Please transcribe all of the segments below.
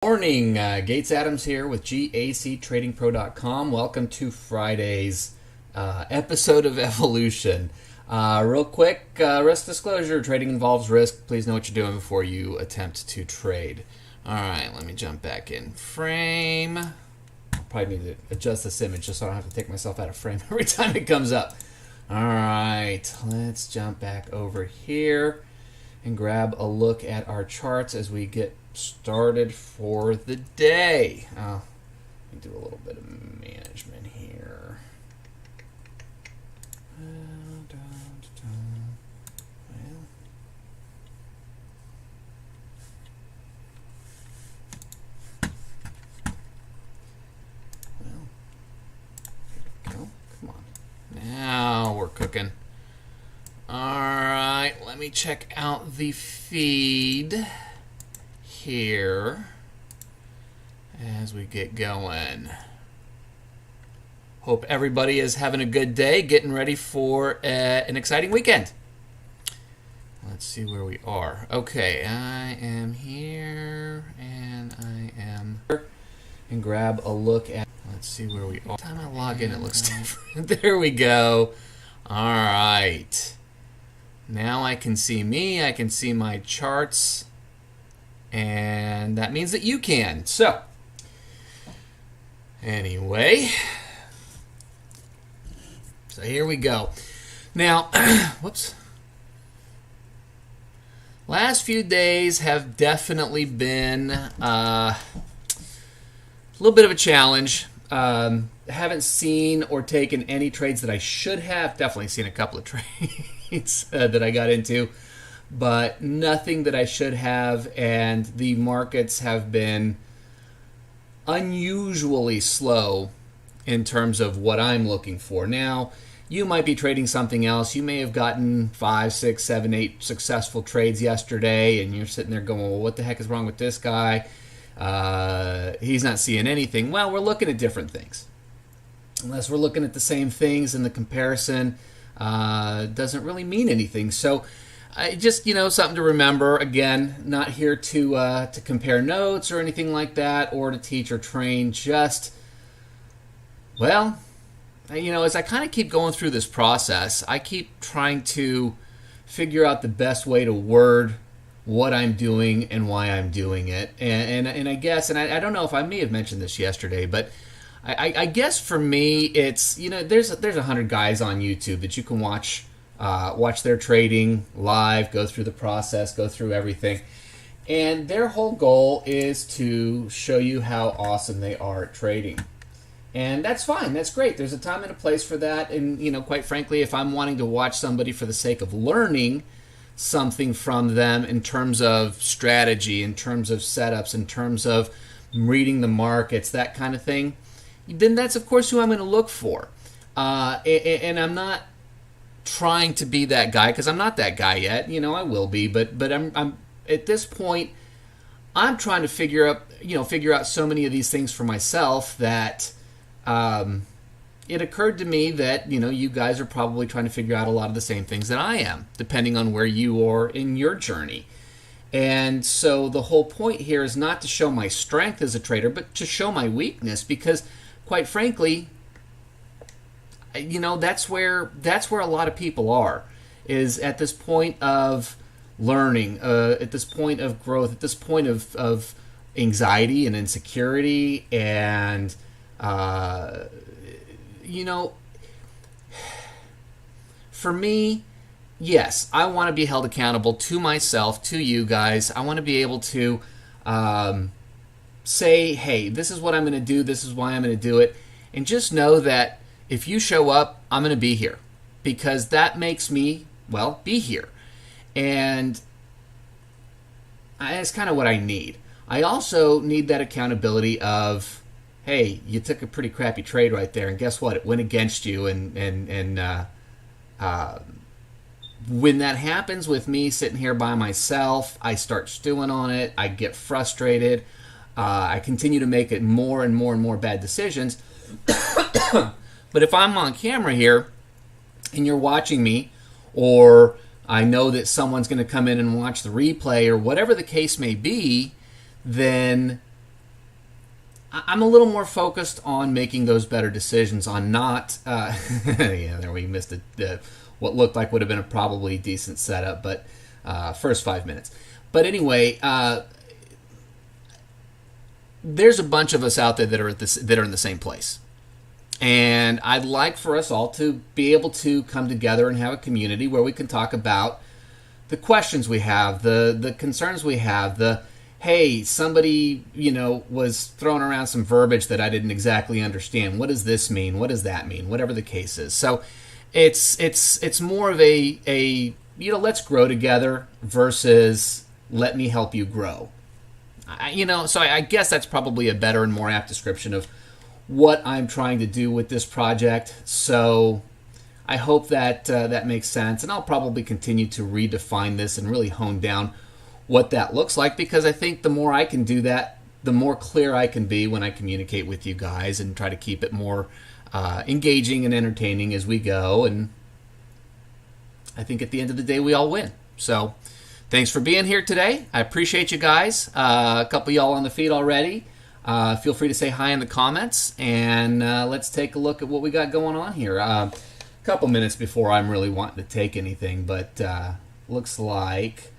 Morning, Gates Adams here with GACTradingPro.com. Welcome to Friday's episode of Evolution. Real quick, risk disclosure, trading involves risk. Please know what you're doing before you attempt to trade. Alright, let me jump back in frame. I'll probably need to adjust this image just so I don't have to take myself out of frame every time it comes up. Alright, let's jump back over here and grab a look at our charts as we get started for the day. Let me do a little bit of management here. Well, here we go. Come on. Now we're cooking. Alright, let me check out the feed here as we get going. Hope everybody is having a good day, getting ready for an exciting weekend. Let's see where we are. Okay, I am here and I am here and grab a look at, let's see where we are. Every time I log in it looks different. There we go. Alright. Now I can see me, I can see my charts. And that means that you can. So, anyway, so here we go. Now, whoops. Last few days have definitely been a little bit of a challenge. Haven't seen or taken any trades that I should have. Definitely seen a couple of trades that I got into, but nothing that I should have, and the markets have been unusually slow in terms of what I'm looking for. Now, you might be trading something else. You may have gotten 5, 6, 7, 8 successful trades yesterday, and you're sitting there going, well, what the heck is wrong with this guy? He's not seeing anything. Well, we're looking at different things. Unless we're looking at the same things, and the comparison doesn't really mean anything. So, just, something to remember. Again, not here to compare notes or anything like that, or to teach or train. Just, well, as I kind of keep going through this process, I keep trying to figure out the best way to word what I'm doing and why I'm doing it. And I guess, and I don't know if I may have mentioned this yesterday, but I guess for me, it's, there's 100 guys on YouTube that you can watch their trading live, go through the process, go through everything. And their whole goal is to show you how awesome they are at trading. And that's fine. That's great. There's a time and a place for that. And, quite frankly, if I'm wanting to watch somebody for the sake of learning something from them in terms of strategy, in terms of setups, in terms of reading the markets, that kind of thing, then that's, of course, who I'm going to look for. And I'm not trying to be that guy, because I'm not that guy yet. I will be, but I'm at this point, I'm trying to figure out so many of these things for myself that it occurred to me that you guys are probably trying to figure out a lot of the same things that I am, depending on where you are in your journey. And so the whole point here is not to show my strength as a trader, but to show my weakness, because quite frankly, that's where a lot of people are, is at this point of learning, at this point of growth, at this point of anxiety and insecurity, and for me, yes, I want to be held accountable to myself, to you guys. I want to be able to say, hey, this is what I'm going to do, this is why I'm going to do it, and just know that if you show up, I'm going to be here, because that makes me, be here. And that's kind of what I need. I also need that accountability of, hey, you took a pretty crappy trade right there, and guess what? It went against you, and when that happens with me sitting here by myself, I start stewing on it. I get frustrated. I continue to make it more and more and more bad decisions. But if I'm on camera here and you're watching me, or I know that someone's going to come in and watch the replay, or whatever the case may be, then I'm a little more focused on making those better decisions, on not, yeah, there we missed it. What looked like would have been a probably decent setup, but first 5 minutes. But anyway, there's a bunch of us out there that are in the same place. And I'd like for us all to be able to come together and have a community where we can talk about the questions we have, the concerns we have, hey, somebody, was throwing around some verbiage that I didn't exactly understand. What does this mean? What does that mean? Whatever the case is. So it's more of a let's grow together versus let me help you grow. So I guess that's probably a better and more apt description of what I'm trying to do with this project. So I hope that that makes sense, and I'll probably continue to redefine this and really hone down what that looks like, because I think the more I can do that, the more clear I can be when I communicate with you guys and try to keep it more engaging and entertaining as we go. And I think at the end of the day, we all win. So thanks for being here today. I appreciate you guys. A couple of y'all on the feed already. Feel free to say hi in the comments, and let's take a look at what we got going on here. A couple minutes before I'm really wanting to take anything, but looks like,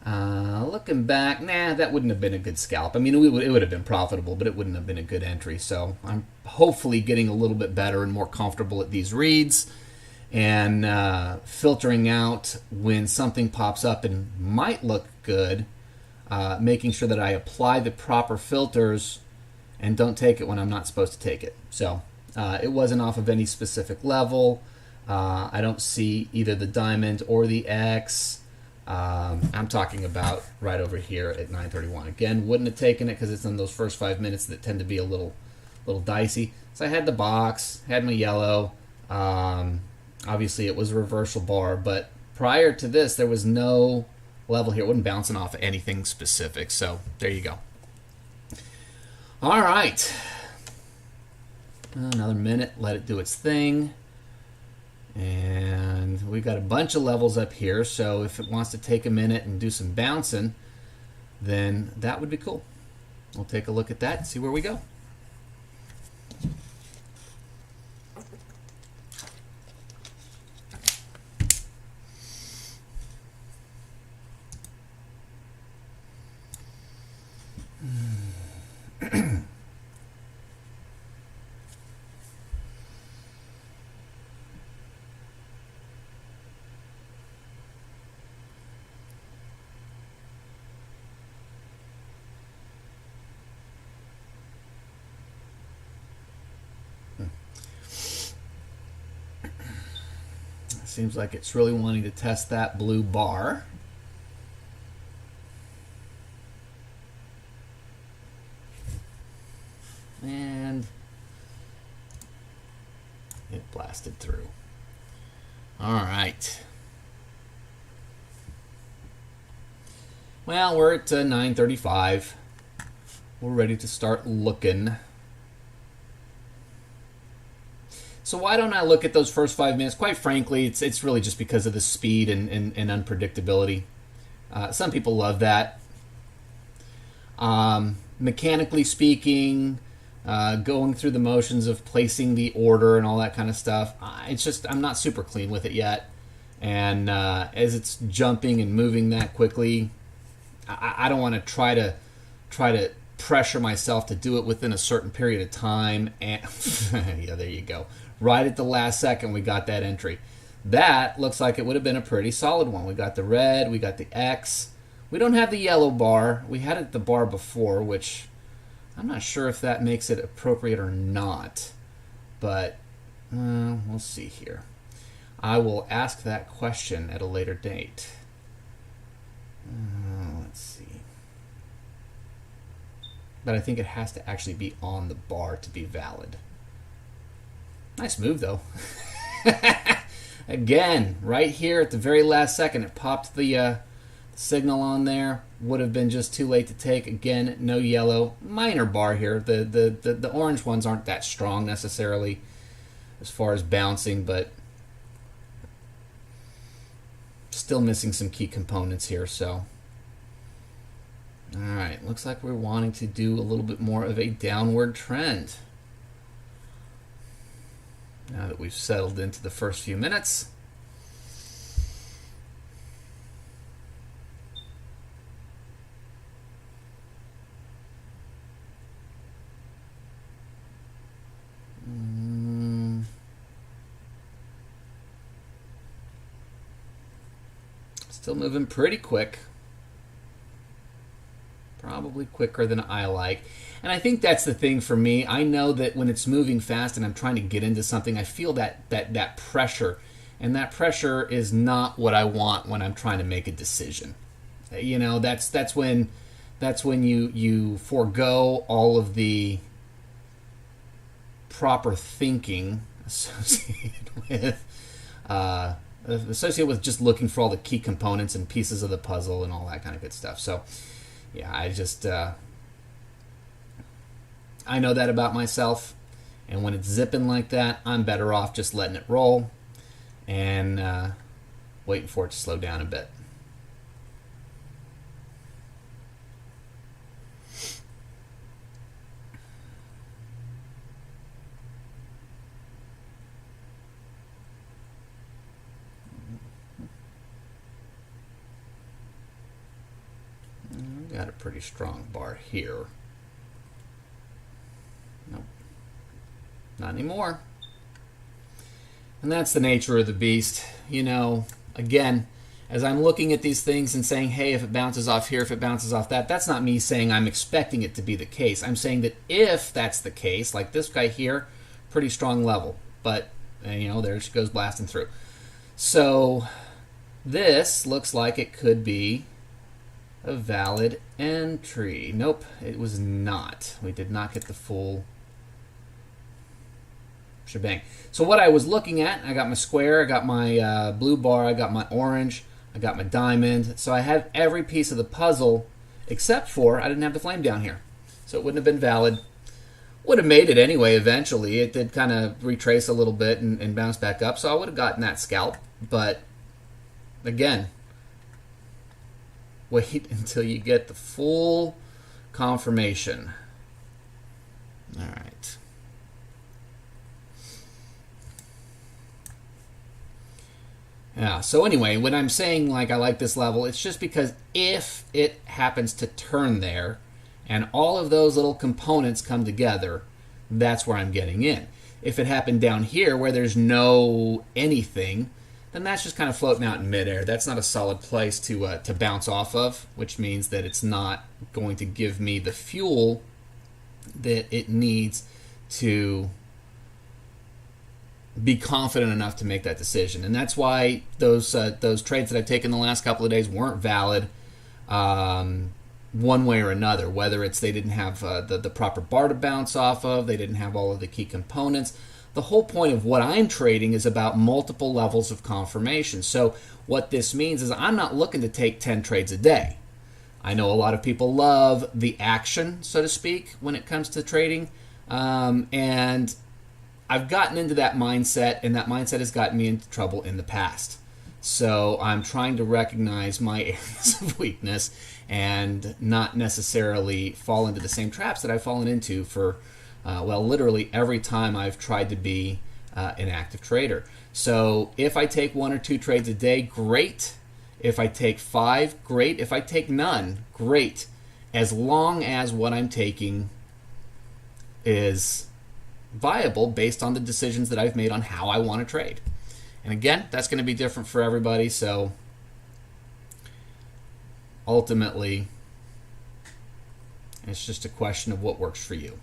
looking back, that wouldn't have been a good scalp. I mean, it would have been profitable, but it wouldn't have been a good entry. So I'm hopefully getting a little bit better and more comfortable at these reads, and filtering out when something pops up and might look good, making sure that I apply the proper filters and don't take it when I'm not supposed to take it. So it wasn't off of any specific level. I don't see either the diamond or the X. I'm talking about right over here at 9:31. Again, wouldn't have taken it because it's in those first 5 minutes that tend to be a little dicey. So I had the box, had my yellow. Obviously, it was a reversal bar, but prior to this, there was no level here. It wasn't bouncing off anything specific. So there you go. All right. Another minute. Let it do its thing. And we got a bunch of levels up here. So if it wants to take a minute and do some bouncing, then that would be cool. We'll take a look at that and see where we go. Seems like it's really wanting to test that blue bar. And it blasted through. All right. Well, we're at 9:35. We're ready to start looking. So why don't I look at those first 5 minutes? Quite frankly, it's really just because of the speed and unpredictability. Some people love that. Mechanically speaking, going through the motions of placing the order and all that kind of stuff, I'm not super clean with it yet. And as it's jumping and moving that quickly, I don't want to try to pressure myself to do it within a certain period of time. And yeah, there you go. Right at the last second, we got that entry. That looks like it would have been a pretty solid one. We got the red, we got the X. We don't have the yellow bar. We had it the bar before, which I'm not sure if that makes it appropriate or not. But we'll see here. I will ask that question at a later date. Let's see. But I think it has to actually be on the bar to be valid. Nice move, though. Again, right here at the very last second, it popped the signal on there. Would have been just too late to take. Again, no yellow. Minor bar here. The orange ones aren't that strong necessarily as far as bouncing, but still missing some key components here. So All right, looks like we're wanting to do a little bit more of a downward trend. Now that we've settled into the first few minutes. Still moving pretty quick. Probably quicker than I like. And I think that's the thing for me. I know that when it's moving fast and I'm trying to get into something, I feel that pressure. And that pressure is not what I want when I'm trying to make a decision. You know, that's when you forego all of the proper thinking associated with just looking for all the key components and pieces of the puzzle and all that kind of good stuff. So yeah, I know that about myself, and when it's zipping like that, I'm better off just letting it roll and waiting for it to slow down a bit. Got a pretty strong bar here. Nope. Not anymore. And that's the nature of the beast. You know, again, as I'm looking at these things and saying, hey, if it bounces off here, if it bounces off that, that's not me saying I'm expecting it to be the case. I'm saying that if that's the case, like this guy here, pretty strong level. But, you know, there she goes blasting through. So this looks like it could be a valid entry. Nope, it was not. We did not get the full shebang. So what I was looking at, I got my square, I got my blue bar, I got my orange, I got my diamond. So I have every piece of the puzzle except for I didn't have the flame down here. So it wouldn't have been valid. Would have made it anyway eventually. It did kind of retrace a little bit and bounce back up. So I would have gotten that scalp. But again, wait until you get the full confirmation. All right. Yeah, so anyway, when I'm saying like I like this level, it's just because if it happens to turn there and all of those little components come together, that's where I'm getting in. If it happened down here where there's no anything, then that's just kind of floating out in midair. That's not a solid place to bounce off of, which means that it's not going to give me the fuel that it needs to be confident enough to make that decision. And that's why those trades that I've taken the last couple of days weren't valid one way or another, whether it's they didn't have the proper bar to bounce off of, they didn't have all of the key components. The whole point of what I'm trading is about multiple levels of confirmation. So what this means is I'm not looking to take 10 trades a day. I know a lot of people love the action, so to speak, when it comes to trading. And I've gotten into that mindset, and that mindset has gotten me into trouble in the past. So I'm trying to recognize my areas of weakness and not necessarily fall into the same traps that I've fallen into for literally every time I've tried to be an active trader. So if I take 1 or 2 trades a day, great. If I take 5, great. If I take none, great. As long as what I'm taking is viable based on the decisions that I've made on how I want to trade. And again, that's going to be different for everybody. So ultimately, it's just a question of what works for you.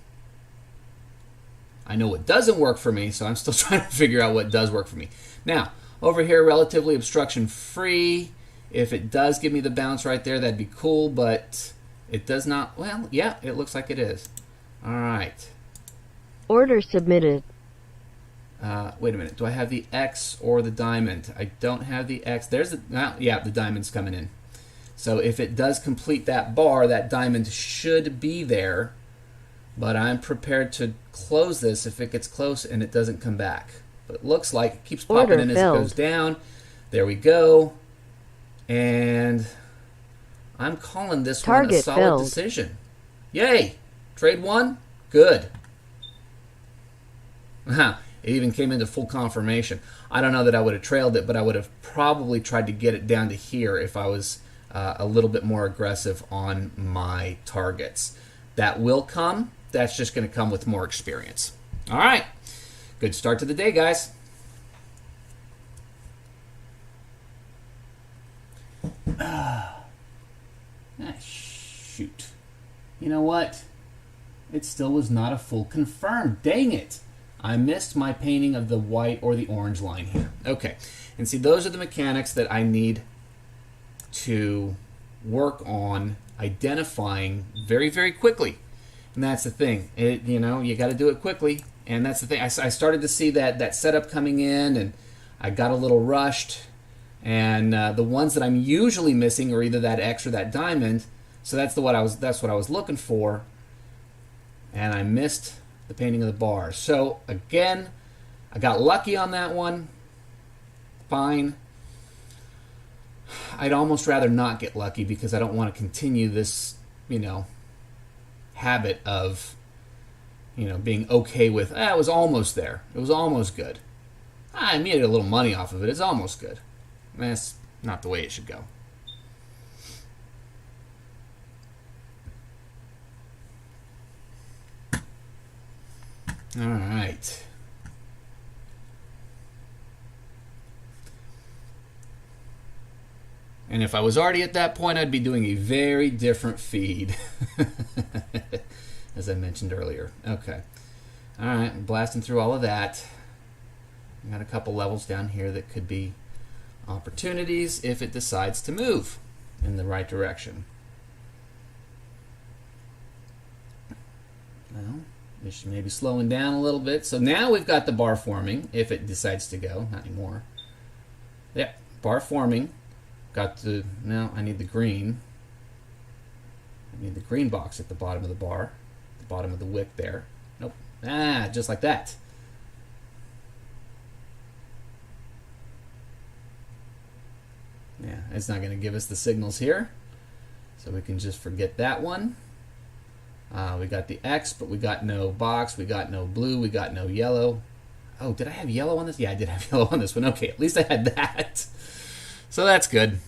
I know what doesn't work for me, so I'm still trying to figure out what does work for me. Now, over here, relatively obstruction free. If it does give me the bounce right there, that'd be cool, but it does not. Well, yeah, it looks like it is. All right. Order submitted. Wait a minute. Do I have the X or the diamond? I don't have the X. There's the, yeah, the diamond's coming in. So if it does complete that bar, that diamond should be there. But I'm prepared to close this if it gets close and it doesn't come back. But it looks like it keeps popping in as it goes down. There we go. And I'm calling this one a Target solid filled. decision. Yay! Trade one? Good. It even came into full confirmation. I don't know that I would have trailed it, but I would have probably tried to get it down to here if I was a little bit more aggressive on my targets. That will come. That's just going to come with more experience. All right. Good start to the day, guys. Shoot. You know what? It still was not a full confirm. Dang it. I missed my painting of the white or the orange line here. Okay. And see, those are the mechanics that I need to work on identifying very, very quickly. And that's the thing. You got to do it quickly. And that's the thing. I started to see that setup coming in, and I got a little rushed. And the ones that I'm usually missing are either that X or that diamond. So that's what I was looking for. And I missed the painting of the bars. So again, I got lucky on that one. Fine. I'd almost rather not get lucky because I don't want to continue this, habit of, being okay with, it was almost there. It was almost good. I made a little money off of it. It's almost good. That's not the way it should go. All right. And if I was already at that point, I'd be doing a very different feed, as I mentioned earlier. Okay. All right, I'm blasting through all of that. I got a couple levels down here that could be opportunities if it decides to move in the right direction. Well, it's maybe slowing down a little bit. So now we've got the bar forming if it decides to go. Not anymore. Yeah, bar forming. Now I need the green. I need the green box at the bottom of the bar. The bottom of the wick there. Nope. Just like that. Yeah, it's not going to give us the signals here. So we can just forget that one. We got the X, but we got no box. We got no blue. We got no yellow. Oh, did I have yellow on this? Yeah, I did have yellow on this one. Okay, at least I had that. So that's good.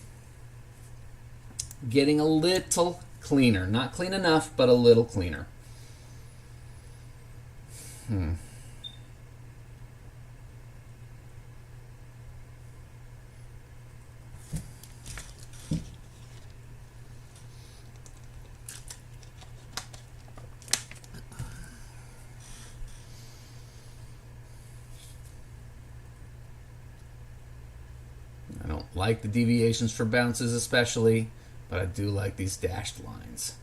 Getting a little cleaner. Not clean enough, but a little cleaner. I don't like the deviations for bounces especially, but I do like these dashed lines.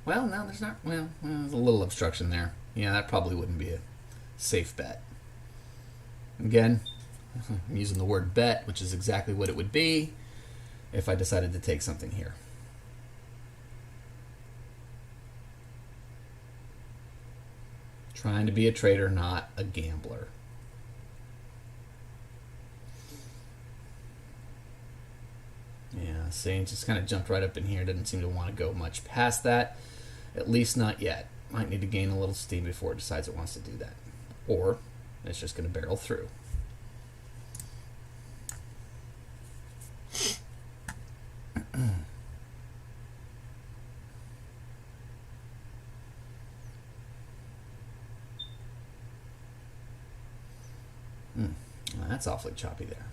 Well, no, there's not. Well, there's a little obstruction there. Yeah, that probably wouldn't be a safe bet. Again, I'm using the word bet, which is exactly what it would be if I decided to take something here. Trying to be a trader, not a gambler. Yeah, Sage just kind of jumped right up in here. Doesn't seem to want to go much past that. At least not yet. Might need to gain a little steam before it decides it wants to do that. Or it's just going to barrel through. Well, that's awfully choppy there.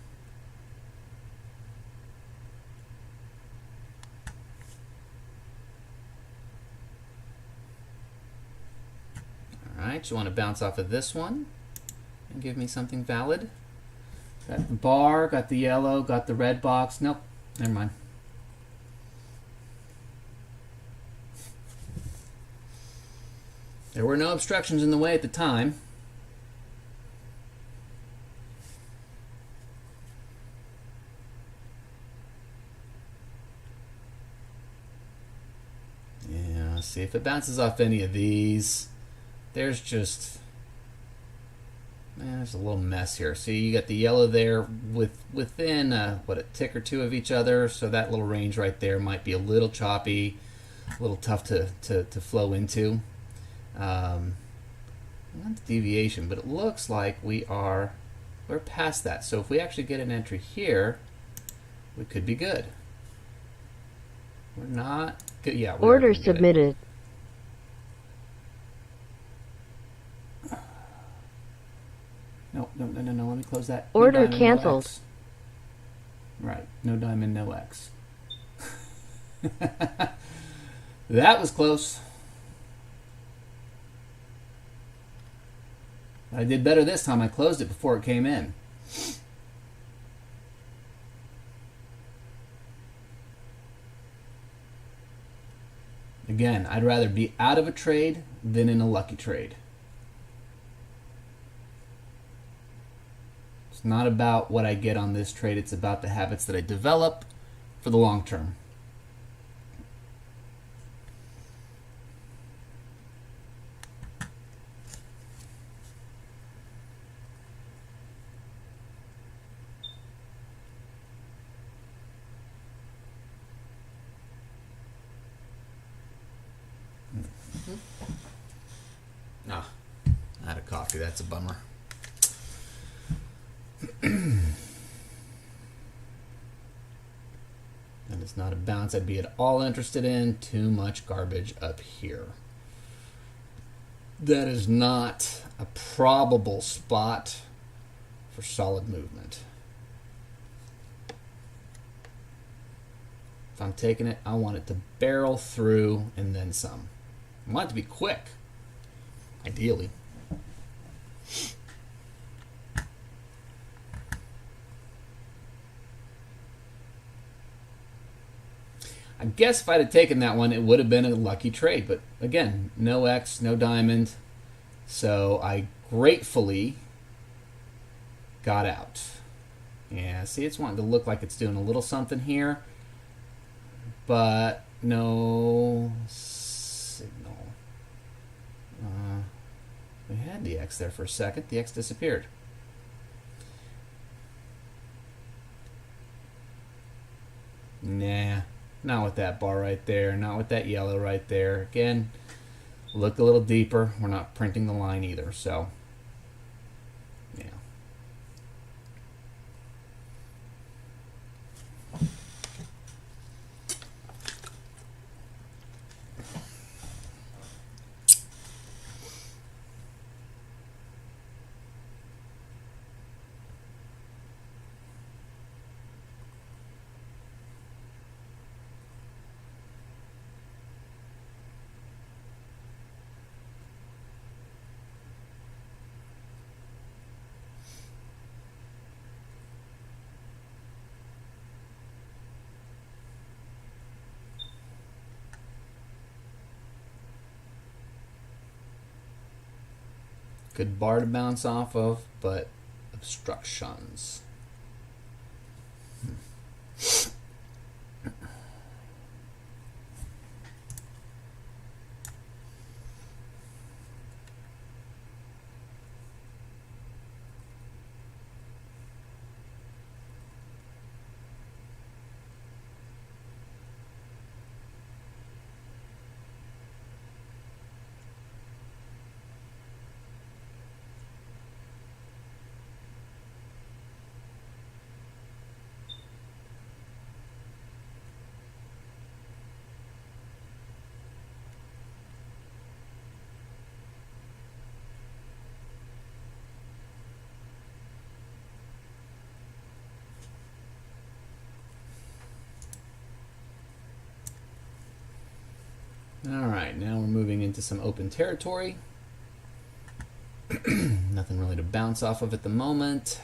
Alright, you want to bounce off of this one and give me something valid. Got the bar, got the yellow, got the red box. Nope, never mind. There were no obstructions in the way at the time. Yeah, see if it bounces off any of these. There's just There's a little mess here. See, you got the yellow there within a tick or two of each other, so that little range right there might be a little choppy, a little tough to flow into. Not the deviation, but it looks like we're past that. So if we actually get an entry here, we could be good. We're not good. Yeah, we Order submitted. No. Let me close that. Order no diamond, canceled. No X. Right. No diamond, no X. That was close. I did better this time. I closed it before it came in. Again, I'd rather be out of a trade than in a lucky trade. It's not about what I get on this trade. It's about the habits that I develop for the long term. Ah, out of coffee. That's a bummer. That is not a bounce I'd be at all interested in. Too much garbage up here. That is not a probable spot for solid movement. If I'm taking it, I want it to barrel through and then some. I want it to be quick, ideally. I guess if I'd have taken that one, it would have been a lucky trade. But again, no X, no diamond. So I gratefully got out. Yeah, see, it's wanting to look like it's doing a little something here. But no signal. We had the X there for a second. The X disappeared. Nah, not with that bar right there. Not with that yellow right there. Again, look a little deeper. We're not printing the line either, so yeah. Good bar to bounce off of, but obstructions. Alright, now we're moving into some open territory. Nothing really to bounce off of at the moment.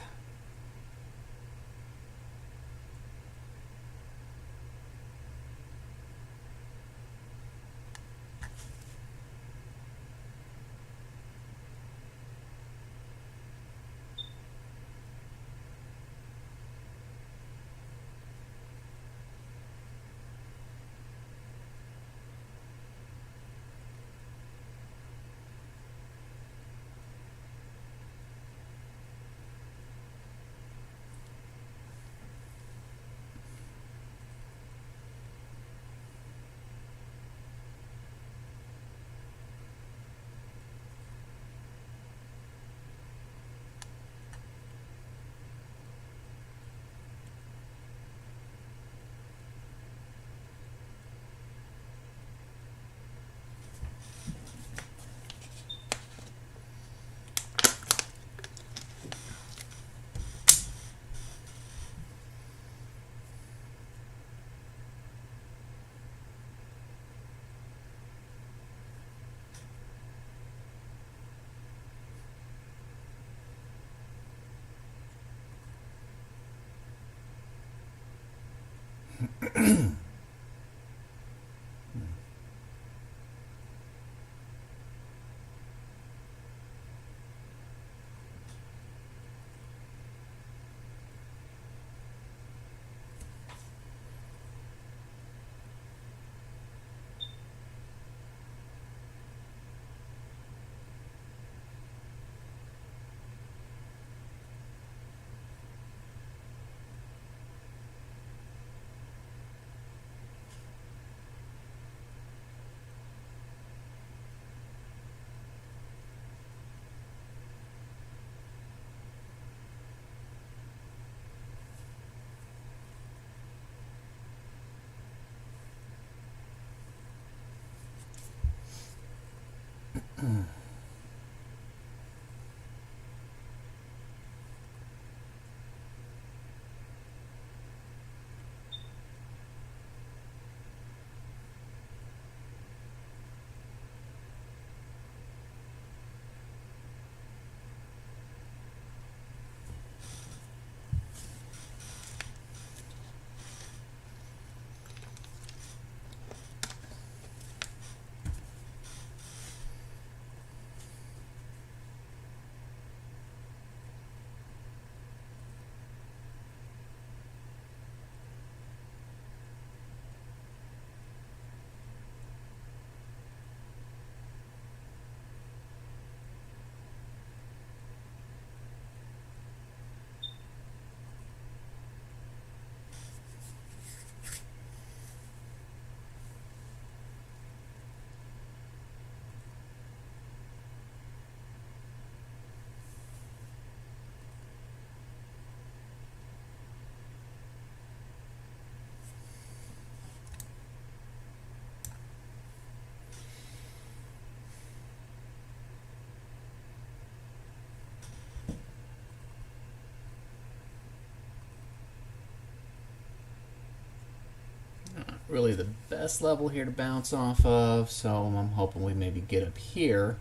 Really the best level here to bounce off of, so I'm hoping we maybe get up here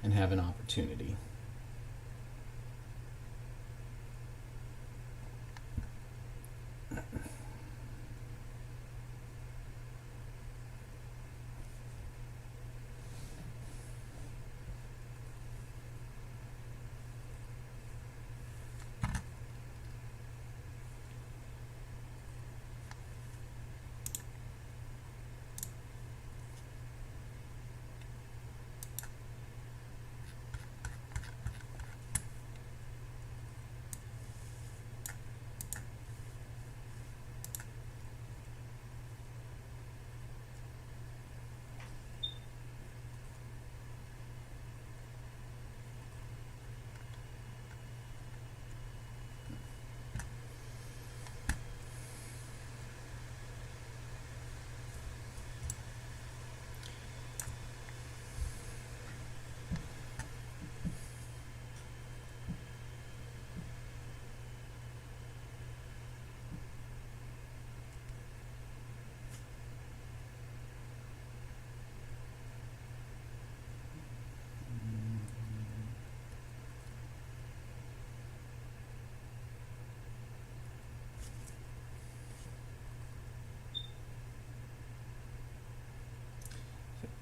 and have an opportunity.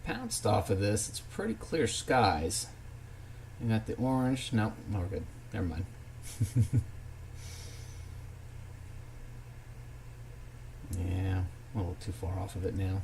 Pounced off of this, it's pretty clear skies. You got the orange. No, we're good. Never mind. Yeah, a little too far off of it now.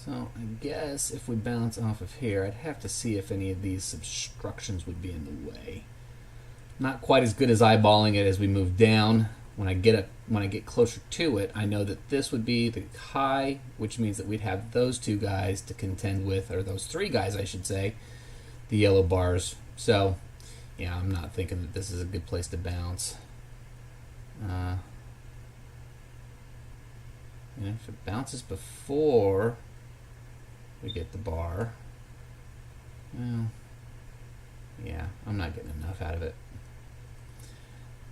So I guess if we bounce off of here, I'd have to see if any of these obstructions would be in the way. Not quite as good as eyeballing it as we move down. When I get closer to it, I know that this would be the high, which means that we'd have those two guys to contend with, or those three guys, I should say, the yellow bars. So Yeah, I'm not thinking that this is a good place to bounce. And if it bounces before we get the bar, well, yeah, I'm not getting enough out of it.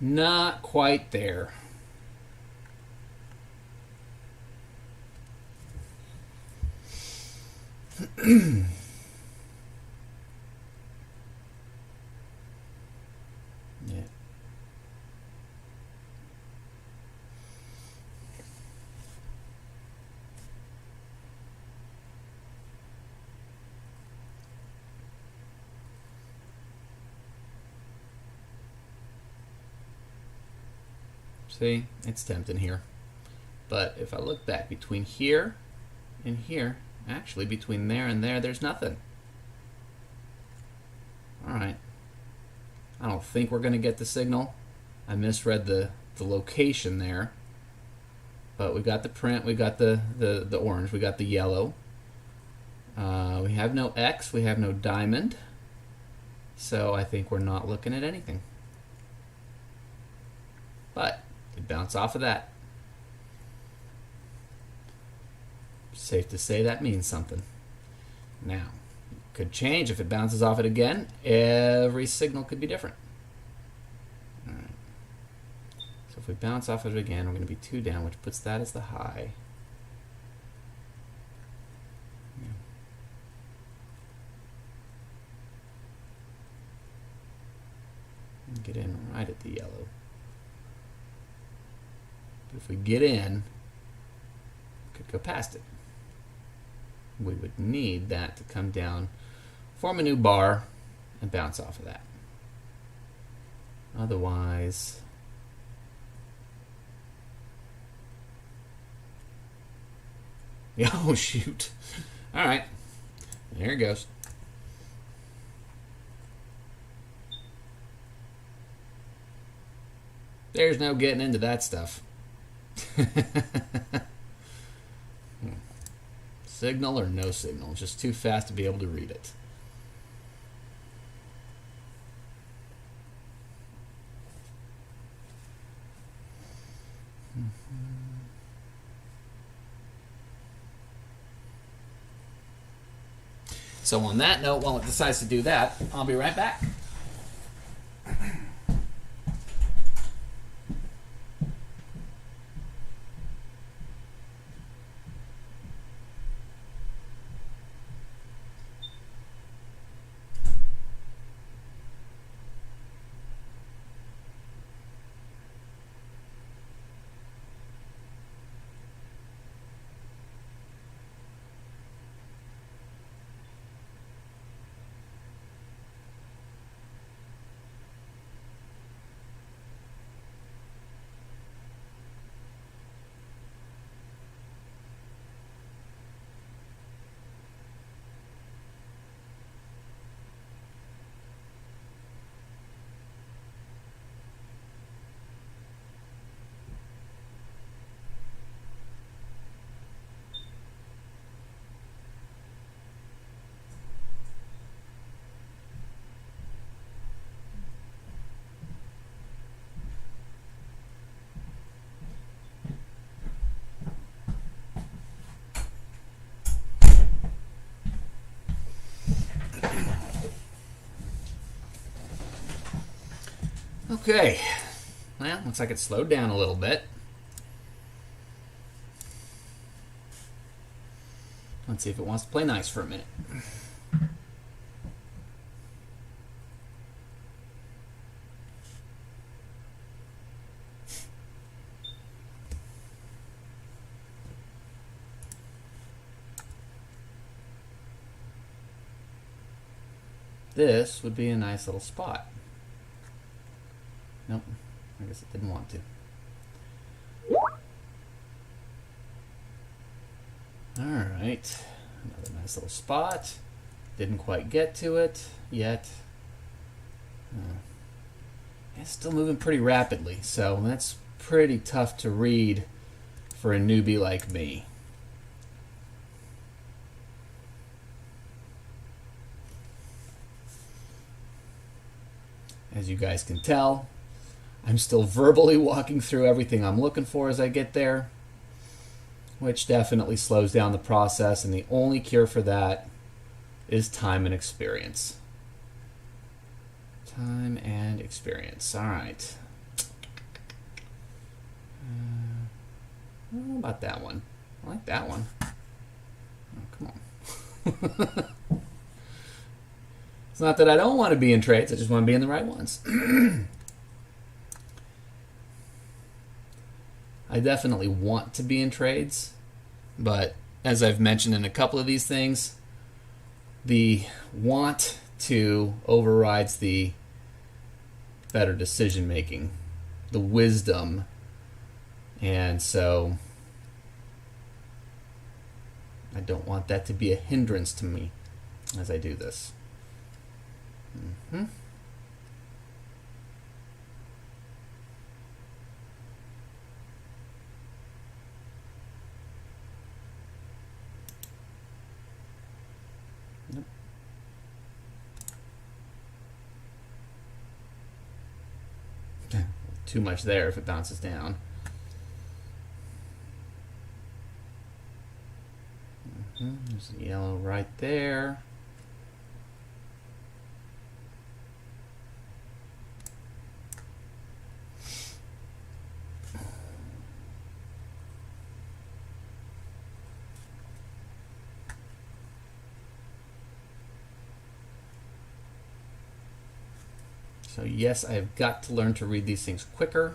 Not quite there. Yeah. See, it's tempting here. But if I look back between here and here, actually between there and there, there's nothing. Alright. I don't think we're going to get the signal. I misread the location there. But we got the print, we got the orange, we got the yellow. We have no X, we have no diamond. So I think we're not looking at anything. But it bounced off of that. Safe to say that means something. Now, could change if it bounces off it again. Every signal could be different. All right. So if we bounce off of it again, we're going to be 2 down, which puts that as the high. And get in right at the yellow. But if we get in, we could go past it. We would need that to come down, form a new bar, and bounce off of that. Otherwise, yeah, oh shoot. All right, there it goes. There's no getting into that stuff. Signal or no signal, just too fast to be able to read it. So on that note, while it decides to do that, I'll be right back. Okay, well, looks like it slowed down a little bit. Let's see if it wants to play nice for a minute. This would be a nice little spot. Nope, I guess it didn't want to. Alright, another nice little spot. Didn't quite get to it yet. It's still moving pretty rapidly, so that's pretty tough to read for a newbie like me. As you guys can tell, I'm still verbally walking through everything I'm looking for as I get there, which definitely slows down the process, and the only cure for that is time and experience. Time and experience. All right. How about that one? I like that one. Oh, come on. It's not that I don't want to be in trades, I just want to be in the right ones. I definitely want to be in trades, but as I've mentioned in a couple of these things, the want to overrides the better decision making, the wisdom, and so I don't want that to be a hindrance to me as I do this. Nope. Too much there if it bounces down. There's a yellow right there. So yes, I've got to learn to read these things quicker.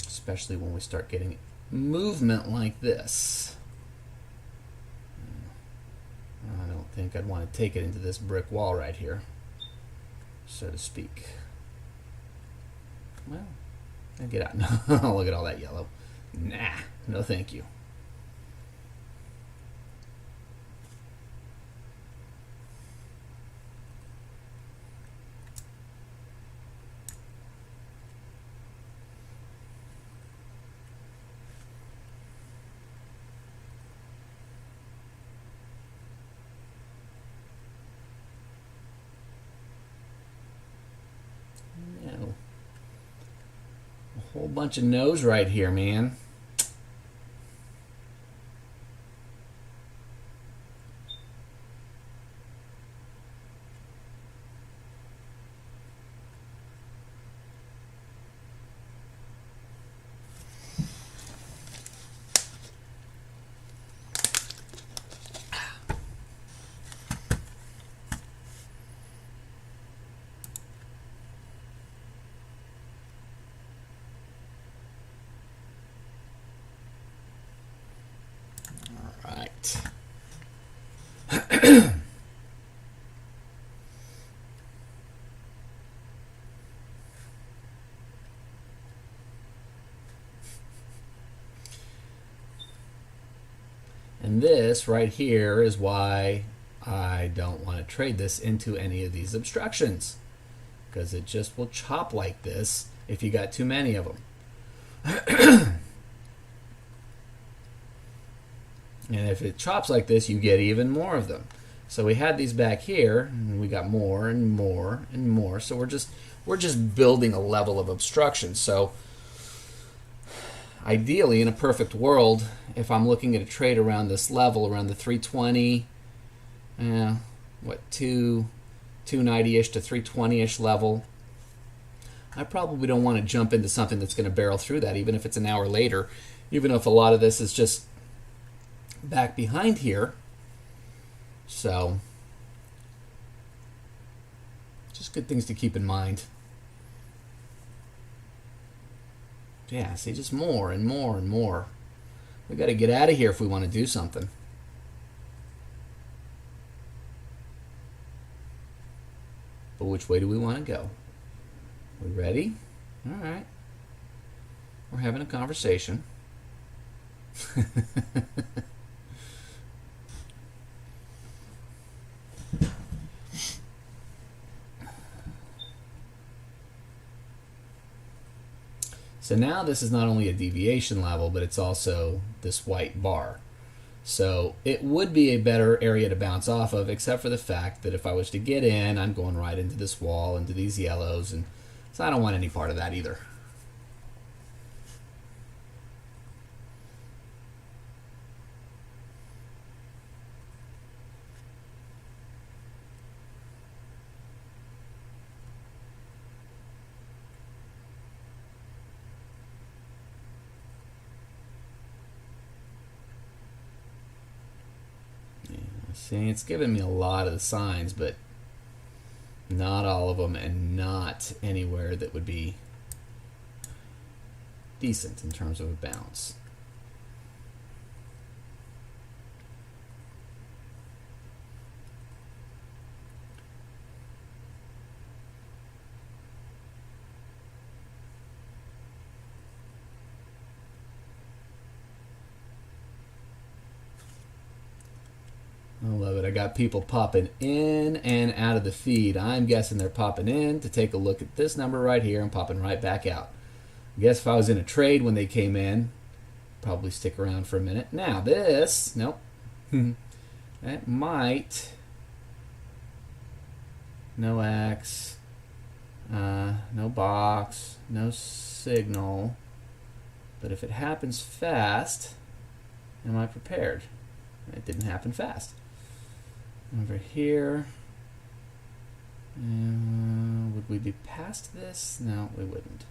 Especially when we start getting movement like this. I don't think I'd want to take it into this brick wall right here, so to speak. Well, get out. No, look at all that yellow. Nah, no thank you. A whole bunch of no's right here, man. And this right here is why I don't want to trade this into any of these obstructions, because it just will chop like this if you got too many of them. And if it chops like this, you get even more of them. So we had these back here, and we got more and more and more. So we're just building a level of obstruction. So ideally, in a perfect world, if I'm looking at a trade around this level, around the 320, 290-ish to 320-ish level, I probably don't want to jump into something that's going to barrel through that, even if it's an hour later, even if a lot of this is just back behind here. So just good things to keep in mind. Yeah, see, just more and more and more. We got to get out of here if we want to do something. But which way do we want to go? We ready? All right. We're having a conversation. So now this is not only a deviation level, but it's also this white bar. So it would be a better area to bounce off of, except for the fact that if I was to get in, I'm going right into this wall, into these yellows, and so I don't want any part of that either. See, it's giving me a lot of the signs, but not all of them, and not anywhere that would be decent in terms of a bounce. I love it. I got people popping in and out of the feed. I'm guessing they're popping in to take a look at this number right here and popping right back out. I guess if I was in a trade when they came in, probably stick around for a minute. Now this, nope. That might, no X, no box, no signal. But if it happens fast, am I prepared? It didn't happen fast. Over here, would we be past this? No, we wouldn't.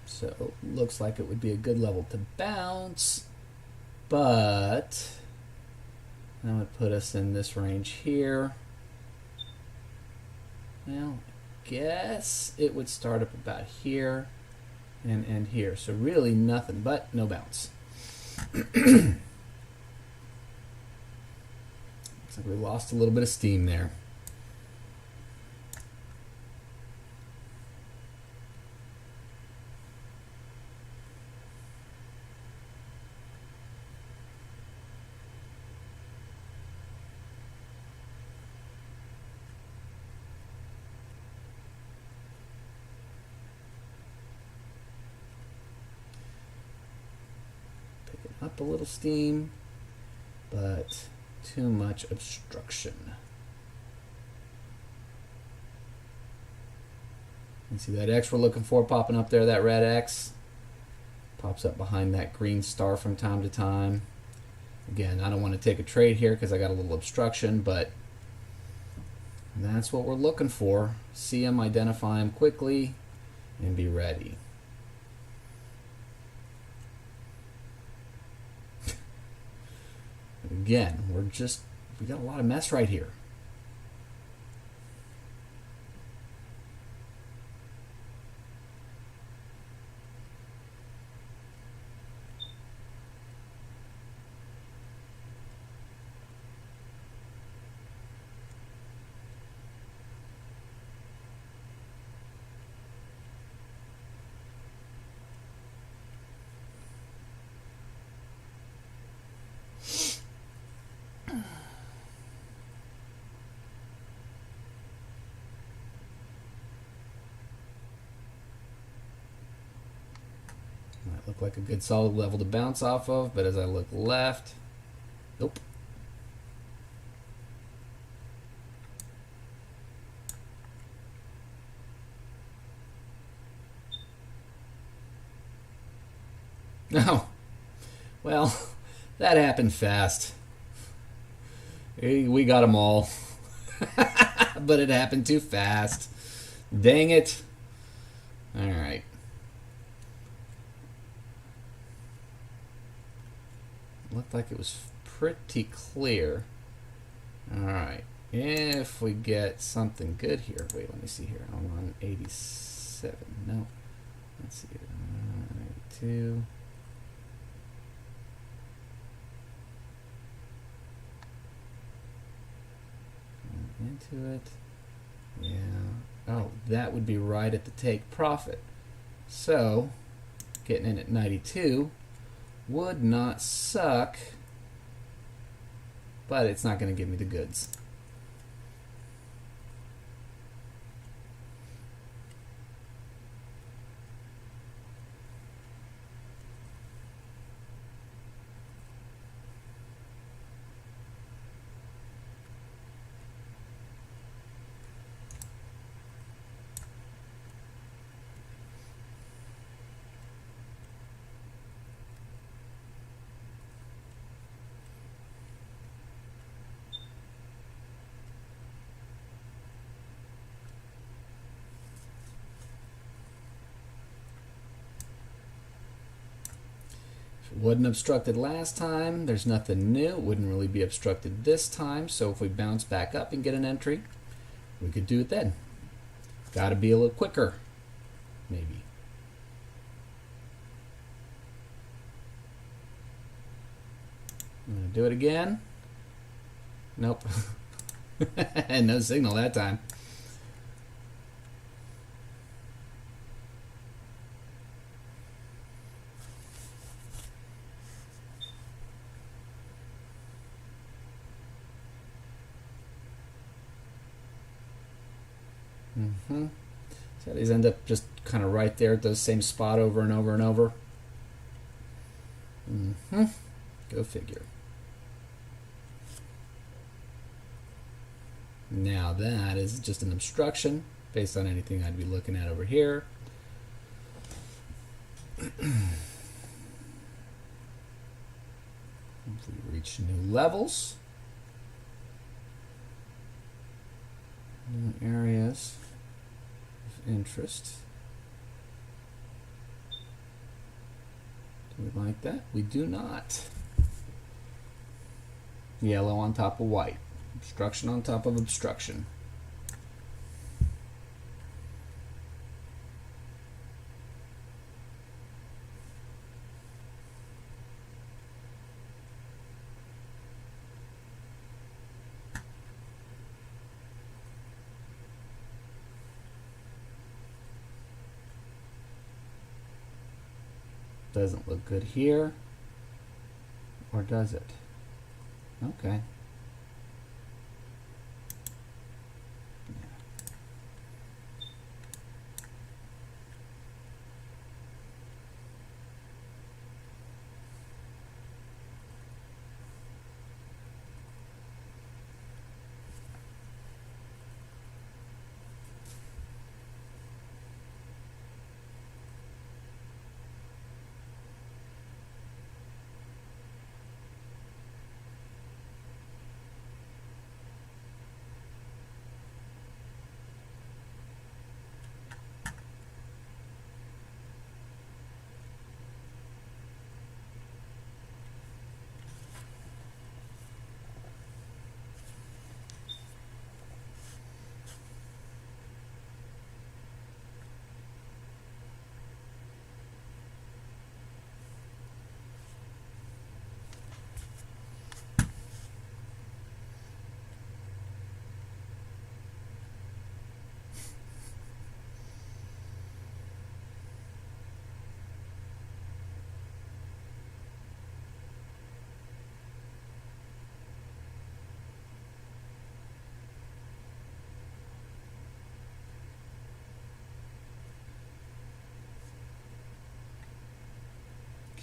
So looks like it would be a good level to bounce, but that would put us in this range here. Well, I guess it would start up about here and end here. So really nothing but no bounce. Looks like we lost a little bit of steam there. Up a little steam, but too much obstruction. You see that X we're looking for popping up there, that red X? Pops up behind that green star from time to time. Again, I don't want to take a trade here because I got a little obstruction, but that's what we're looking for. See them, identify them quickly, and be ready. Again, we got a lot of mess right here. Might look like a good solid level to bounce off of, but as I look left, nope. No. Well, that happened fast. We got them all. But it happened too fast. Dang it. All right. looked like it was pretty clear. All right. If we get something good here, wait, let me see here. I'm on 87. No, let's see. 82. Into it. Yeah. Oh, that would be right at the take profit. So, getting in at 92 would not suck, but it's not going to give me the goods. It wasn't obstructed last time. There's nothing new. It wouldn't really be obstructed this time. So if we bounce back up and get an entry, we could do it then. Got to be a little quicker, maybe. I'm going to do it again. Nope. No signal that time. So these end up just kind of right there at the same spot over and over and over. Go figure. Now that is just an obstruction based on anything I'd be looking at over here. If we reach new levels, new areas of interest. Do we like that? We do not. Yellow on top of white. Obstruction on top of obstruction. Doesn't look good here, or does it? Okay.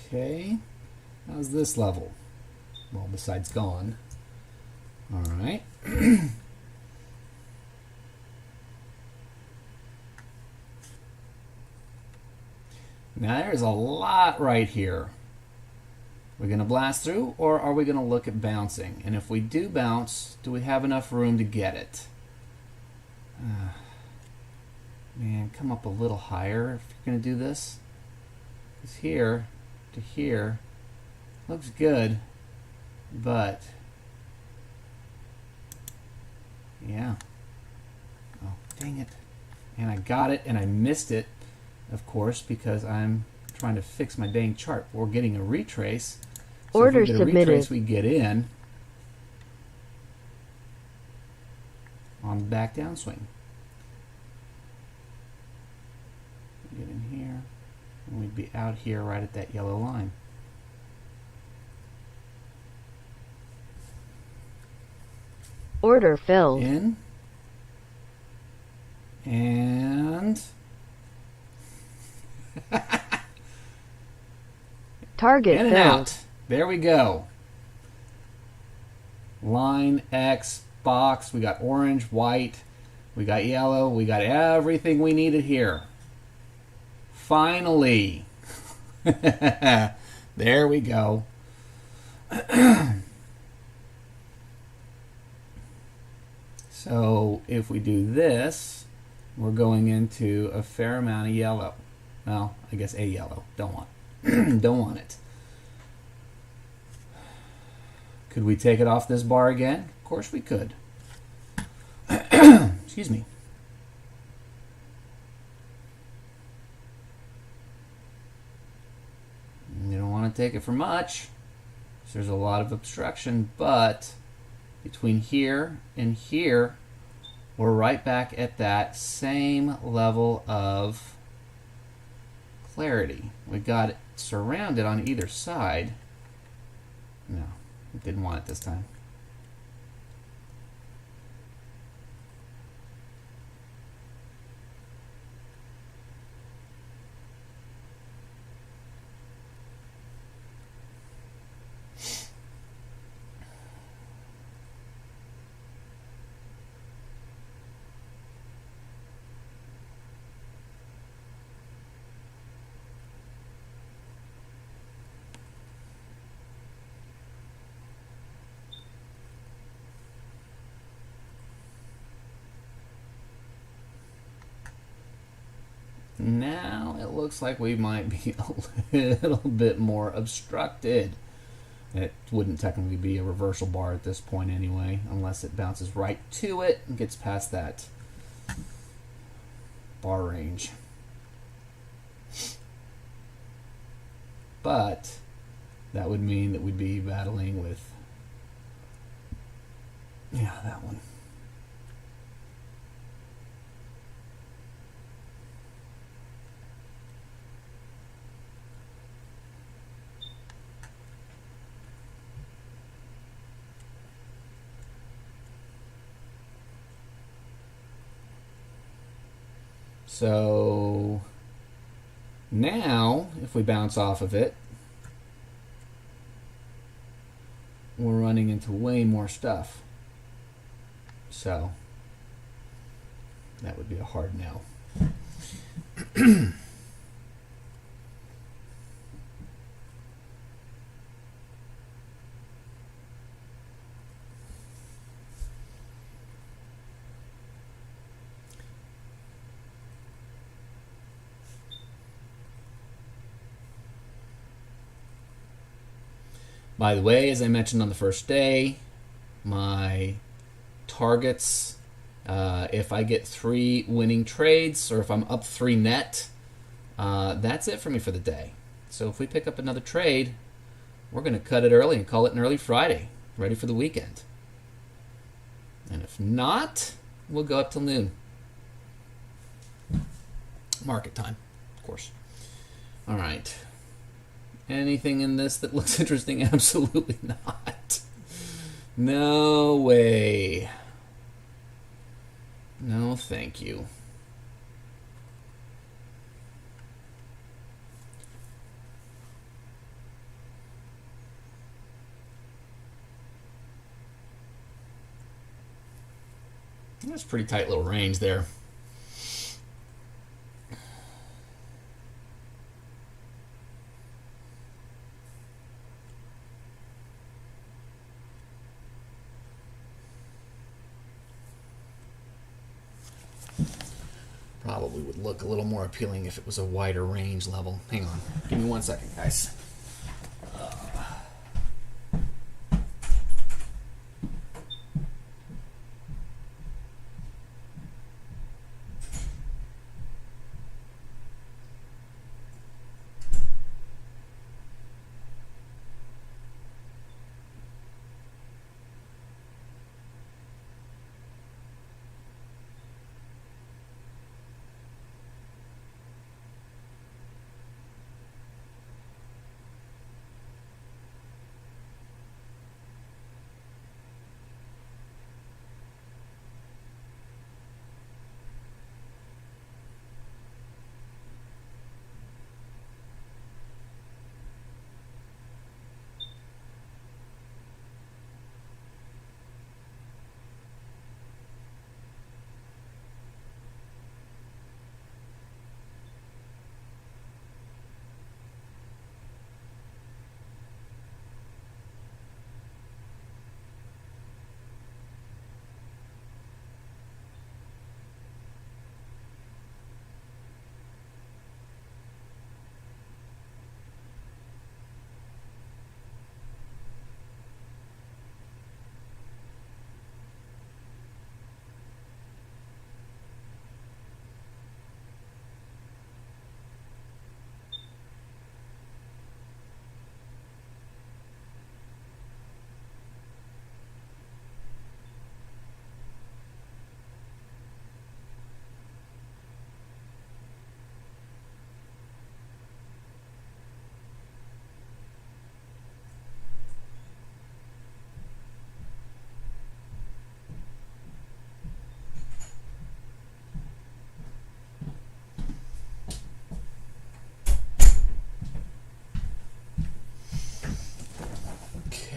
Okay, how's this level? Well, besides gone. All right. Now there's a lot right here. We're going to blast through, or are we going to look at bouncing? And if we do bounce, do we have enough room to get it? Man, come up a little higher if you're going to do this. Because here to here looks good. But yeah. Oh, dang it. And I got it, and I missed it, of course, because I'm trying to fix my dang chart. We're getting a retrace. So Order if we get a submitted. retrace, we get in on the back downswing. Get in here, and we'd be out here right at that yellow line. Order filled. In. And Target in and filled. out. There we go. Line, X, box. We got orange, white. We got yellow. We got everything we needed here. Finally. There we go. So if we do this, we're going into a fair amount of yellow. Well, I guess a yellow. Don't want don't want it. Could we take it off this bar again? Of course we could. Excuse me. You don't want to take it for much. There's a lot of obstruction, but between here and here, we're right back at that same level of clarity. We got it surrounded on either side. No, we didn't want it this time. Now it looks like we might be a little bit more obstructed. It wouldn't technically be a reversal bar at this point anyway, unless it bounces right to it and gets past that bar range. But that would mean that we'd be battling with, yeah, that one. So now, if we bounce off of it, we're running into way more stuff. So that would be a hard no. By the way, as I mentioned on the first day, my targets, if I get 3 winning trades or if I'm up 3 net, that's it for me for the day. So if we pick up another trade, we're going to cut it early and call it an early Friday, ready for the weekend. And if not, we'll go up till noon. Market time, of course. All right. Anything in this that looks interesting? Absolutely not. No way. No, thank you. That's a pretty tight little range there. Probably would look a little more appealing if it was a wider range level. Hang on. Give me 1 second, guys.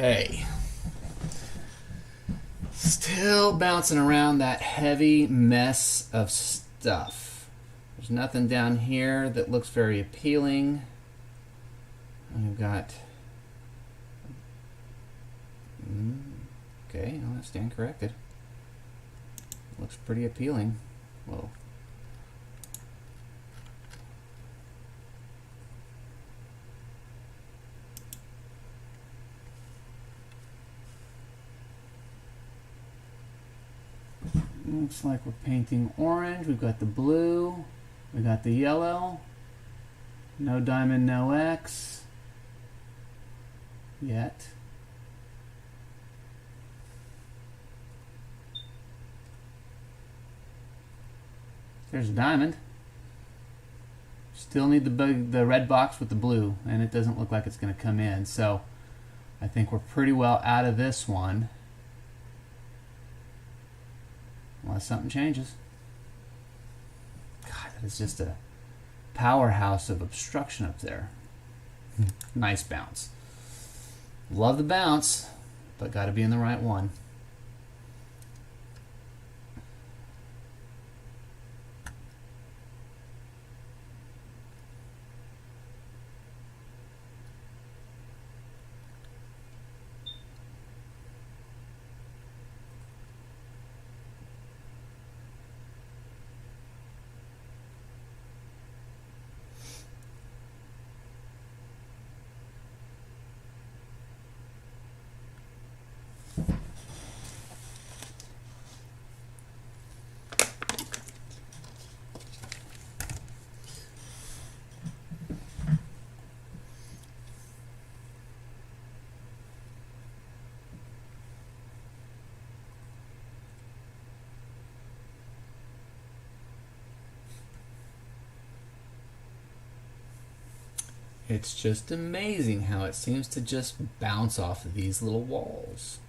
Okay. Still bouncing around that heavy mess of stuff. There's nothing down here that looks very appealing. I've got... Okay, I'll stand corrected. Looks pretty appealing. Whoa. Looks like we're painting orange. We've got the blue. We got the yellow. No diamond, no X. Yet. There's a diamond. Still need the red box with the blue, and it doesn't look like it's going to come in. So I think we're pretty well out of this one. Unless something changes. God, that is just a powerhouse of obstruction up there. Nice bounce. Love the bounce, but got to be in the right one. It's just amazing how it seems to just bounce off of these little walls.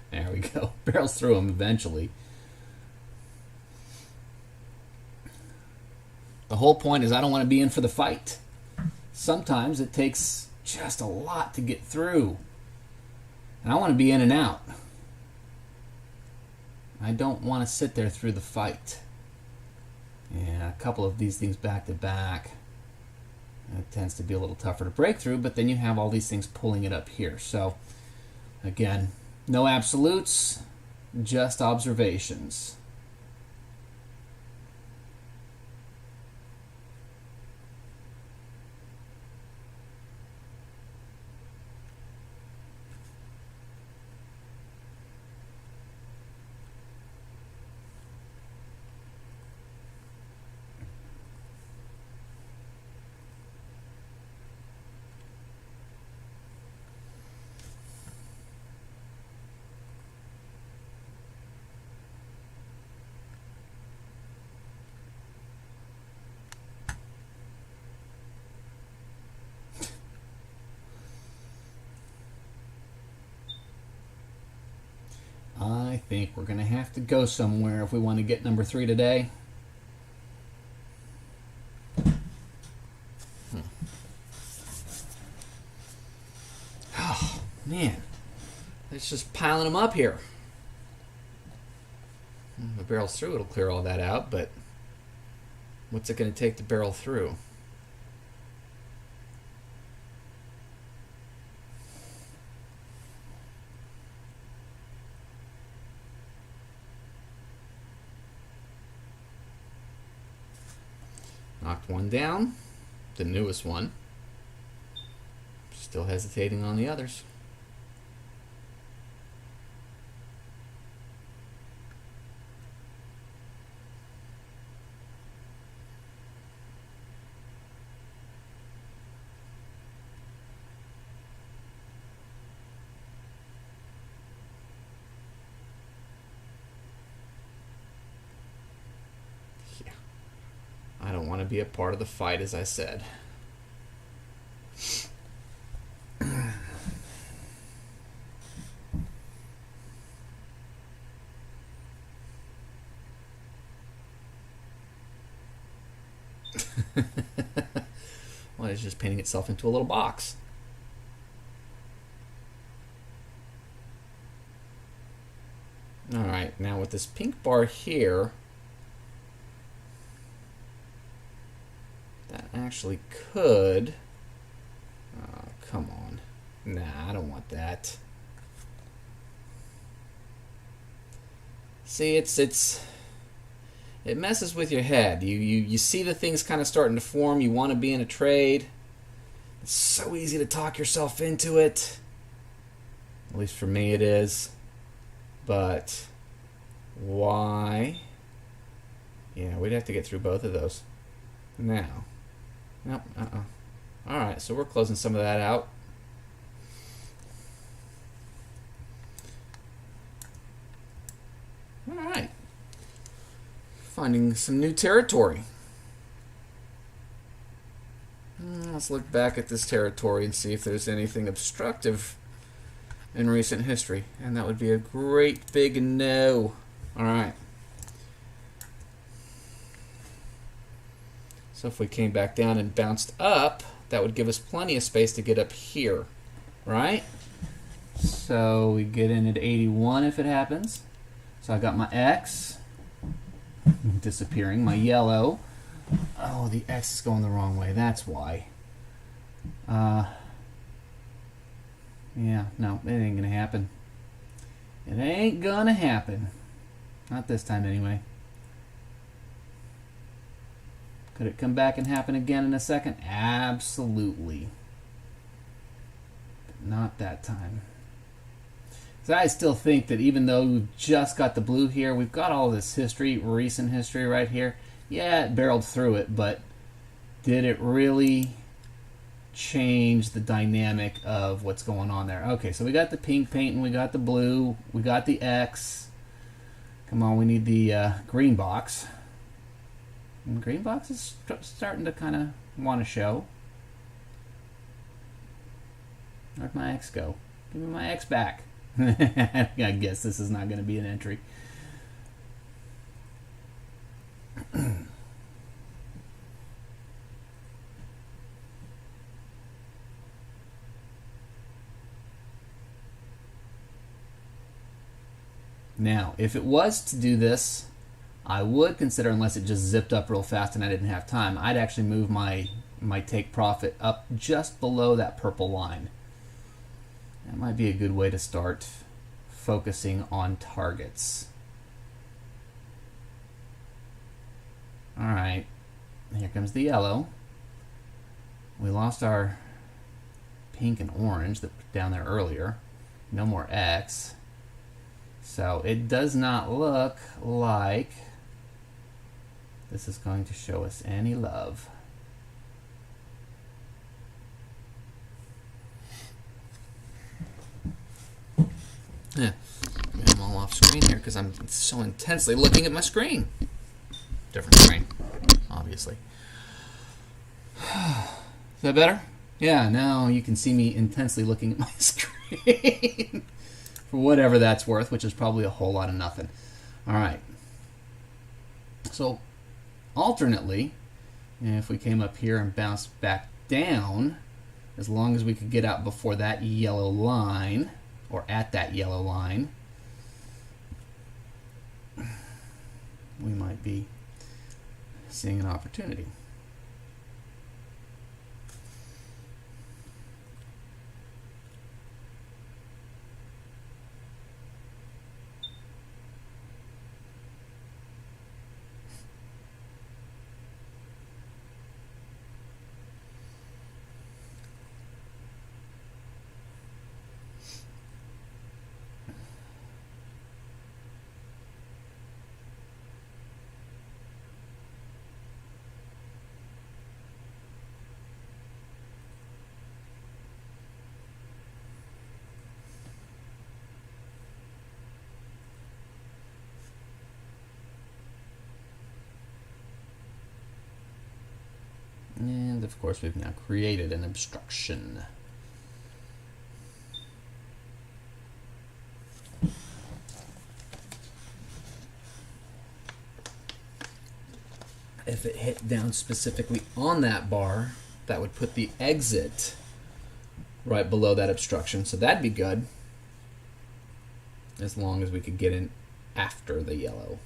There we go. Barrels through them eventually. The whole point is I don't want to be in for the fight. Sometimes it takes just a lot to get through. And I want to be in and out. I don't want to sit there through the fight. Yeah, a couple of these things back to back. It tends to be a little tougher to break through, but then you have all these things pulling it up here. So, again, no absolutes, just observations. I think we're going to have to go somewhere if we want to get number 3 today. Oh, man. It's just piling them up here. The barrel's through, it'll clear all that out, but what's it going to take to barrel through? Knocked one down, the newest one. Still hesitating on the others. I don't want to be a part of the fight, as I said. Well, it's just painting itself into a little box. Alright, now with this pink bar here, that actually could... Oh, come on. Nah, I don't want that. See, it messes with your head. You see the things kind of starting to form. You want to be in a trade. It's so easy to talk yourself into it. At least for me it is. But why? Yeah, we'd have to get through both of those. Now. Nope, Alright, so we're closing some of that out. Alright. Finding some new territory. Let's look back at this territory and see if there's anything obstructive in recent history. And that would be a great big no. Alright. So if we came back down and bounced up, that would give us plenty of space to get up here. Right? So we get in at 81 if it happens. So I got my X disappearing, my yellow. Oh, the X is going the wrong way. That's why. Yeah, no, it ain't gonna happen. It ain't gonna happen. Not this time, anyway. Could it come back and happen again in a second? Absolutely. But not that time. So I still think that even though we've just got the blue here, we've got all this history, recent history right here. Yeah, it barreled through it, but did it really change the dynamic of what's going on there? Okay, so we got the pink paint and we got the blue, we got the X. Come on, we need the green box. And the green box is starting to kind of want to show. Where'd my X go? Give me my X back. I guess this is not going to be an entry. Now, if it was to do this, I would consider, unless it just zipped up real fast and I didn't have time, I'd actually move my take profit up just below that purple line. That might be a good way to start focusing on targets. Alright, here comes the yellow. We lost our pink and orange that was down there earlier. No more X. So it does not look like this is going to show us any love. Yeah, I'm all off screen here because I'm so intensely looking at my screen. Different screen, obviously. Is that better? Yeah, now you can see me intensely looking at my screen. For whatever that's worth, which is probably a whole lot of nothing. Alright. So, alternately, if we came up here and bounced back down, as long as we could get out before that yellow line, or at that yellow line, we might be seeing an opportunity. And of course we've now created an obstruction. If it hit down specifically on that bar, that would put the exit right below that obstruction. So that'd be good, as long as we could get in after the yellow.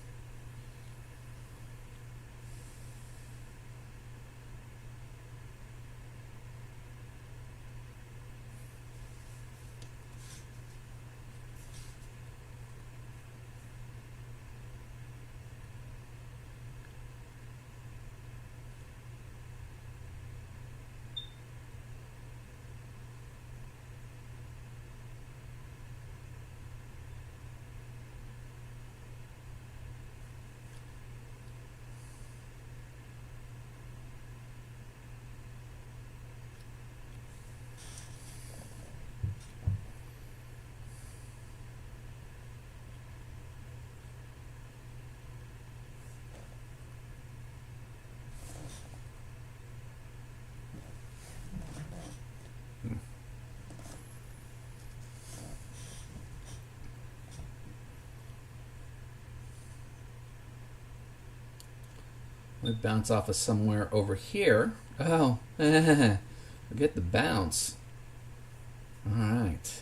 We bounce off of somewhere over here. Oh, forget the bounce. All right.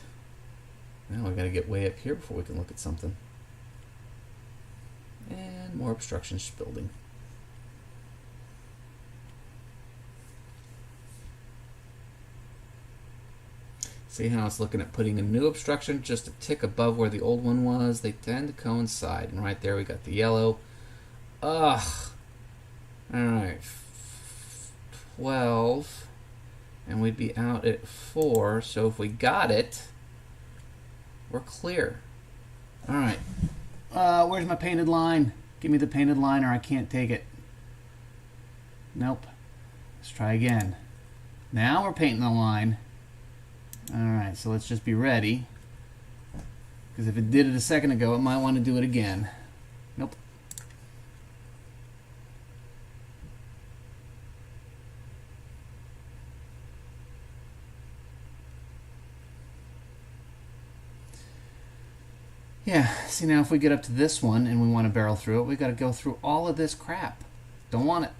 Now we got to get way up here before we can look at something. And more obstructions building. See how it's looking at putting a new obstruction just a tick above where the old one was? They tend to coincide. And right there we got the yellow. Ugh. Alright. 12. And we'd be out at 4. So if we got it, we're clear. Alright. Where's my painted line? Give me the painted line or I can't take it. Nope. Let's try again. Now we're painting the line. Alright, so let's just be ready. Because if it did it a second ago, it might want to do it again. Nope. Yeah, see now if we get up to this one and we want to barrel through it, we got to go through all of this crap. Don't want it.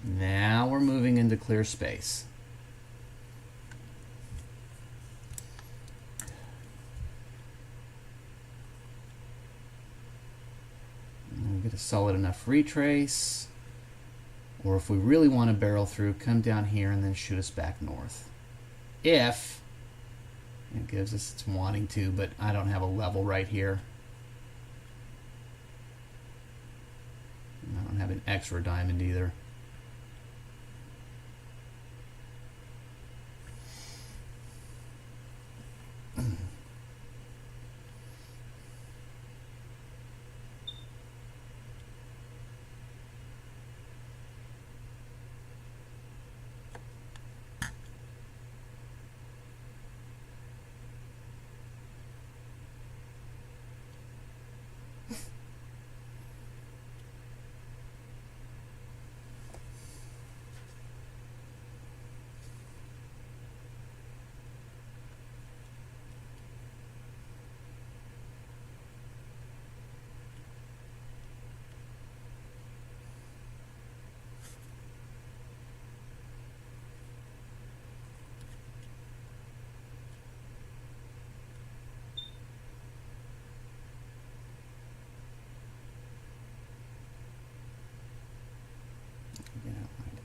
Now we're moving into clear space. And we get a solid enough retrace. Or if we really want to barrel through, come down here and then shoot us back north. If it gives us it's wanting to, but I don't have a level right here. I don't have an X or a diamond either.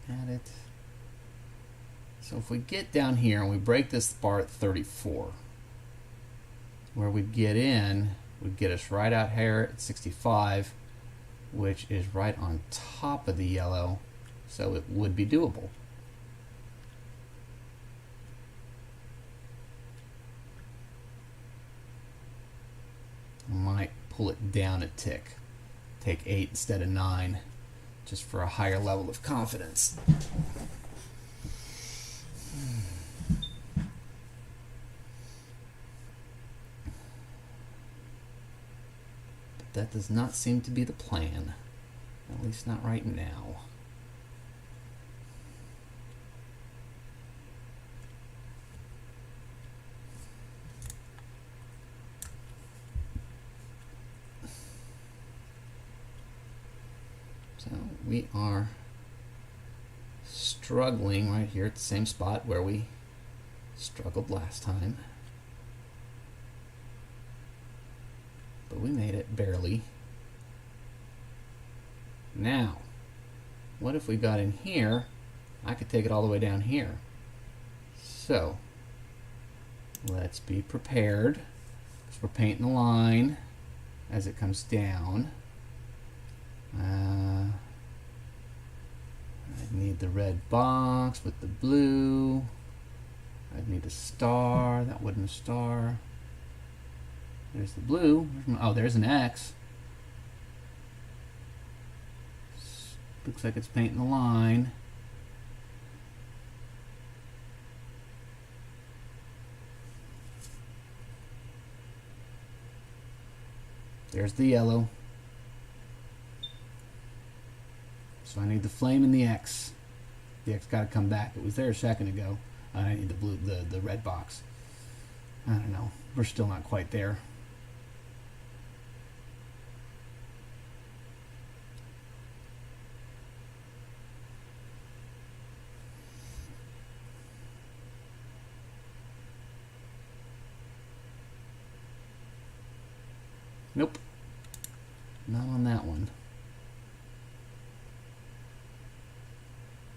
At it. So if we get down here and we break this bar at 34, where we get in would get us right out here at 65, which is right on top of the yellow, so it would be doable. I might pull it down a tick, take 8 instead of 9. Just for a higher level of confidence. But that does not seem to be the plan. At least not right now. we are struggling right here at the same spot where we struggled last time. But we made it barely. Now, what if we got in here? I could take it all the way down here. So, let's be prepared. So we're painting the line as it comes down. I need the red box with the blue. I'd need a star. That wasn't a star. There's the blue. Oh, there's an X. Looks like it's painting the line. There's the yellow. So I need the flame and the X. The X got to come back. It was there a second ago. I need the blue, the red box. I don't know. We're still not quite there. Nope. Not on that one.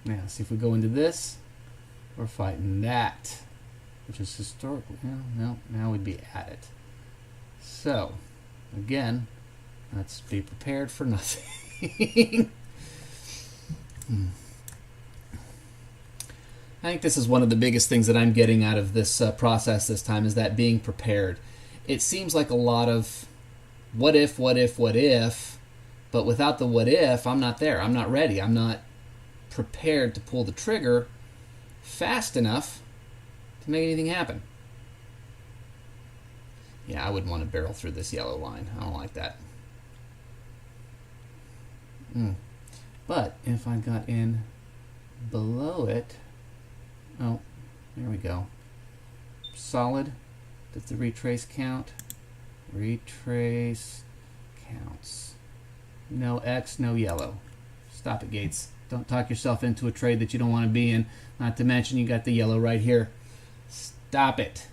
Now, see if we go into this, we're fighting that, which is historically, no, now we'd be at it. So, again, let's be prepared for nothing. I think this is one of the biggest things that I'm getting out of this process this time, is that being prepared. It seems like a lot of what if, but without the what if, I'm not there. I'm not ready. I'm not prepared to pull the trigger fast enough to make anything happen. Yeah, I wouldn't want to barrel through this yellow line. I don't like that. But if I got in below it, oh, there we go. Solid. Does the retrace count? Retrace counts. No X, no yellow. Stop it, Gates. Don't talk yourself into a trade that you don't want to be in. Not to mention you got the yellow right here. Stop it.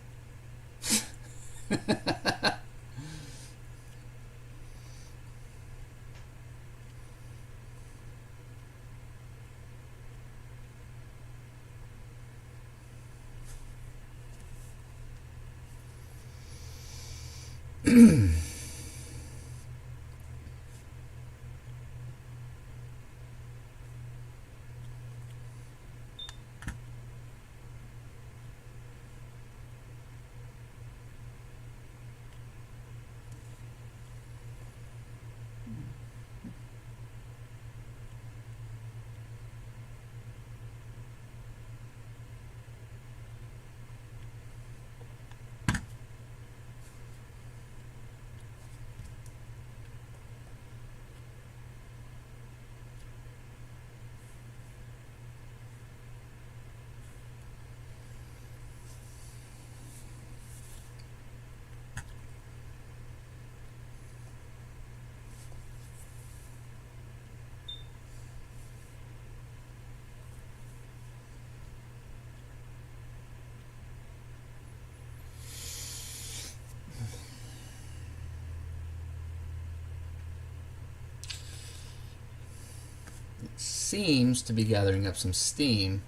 Seems to be gathering up some steam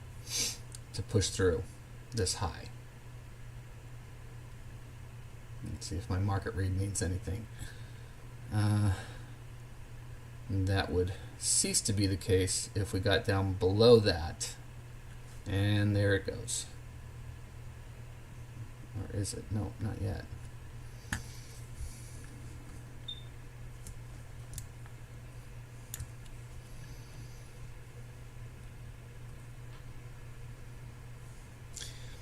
to push through this high. Let's see if my market read means anything. That would cease to be the case if we got down below that. And there it goes. Or is it? No, not yet.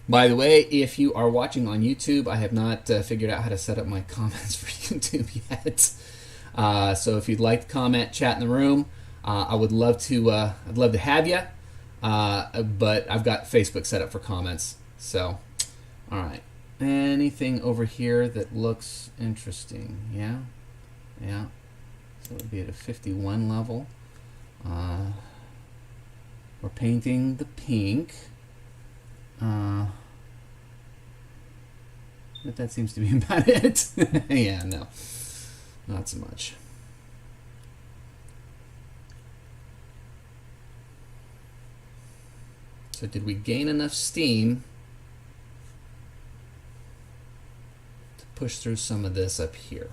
By the way, if you are watching on YouTube, I have not figured out how to set up my comments for YouTube yet. So if you'd like to comment, chat in the room, I would love to. I'd love to have you. But I've got Facebook set up for comments. So, all right. Anything over here that looks interesting? Yeah, yeah. So it would be at a 51 level. We're painting the pink. But that seems to be about it. Yeah, no. Not so much. So did we gain enough steam to push through some of this up here?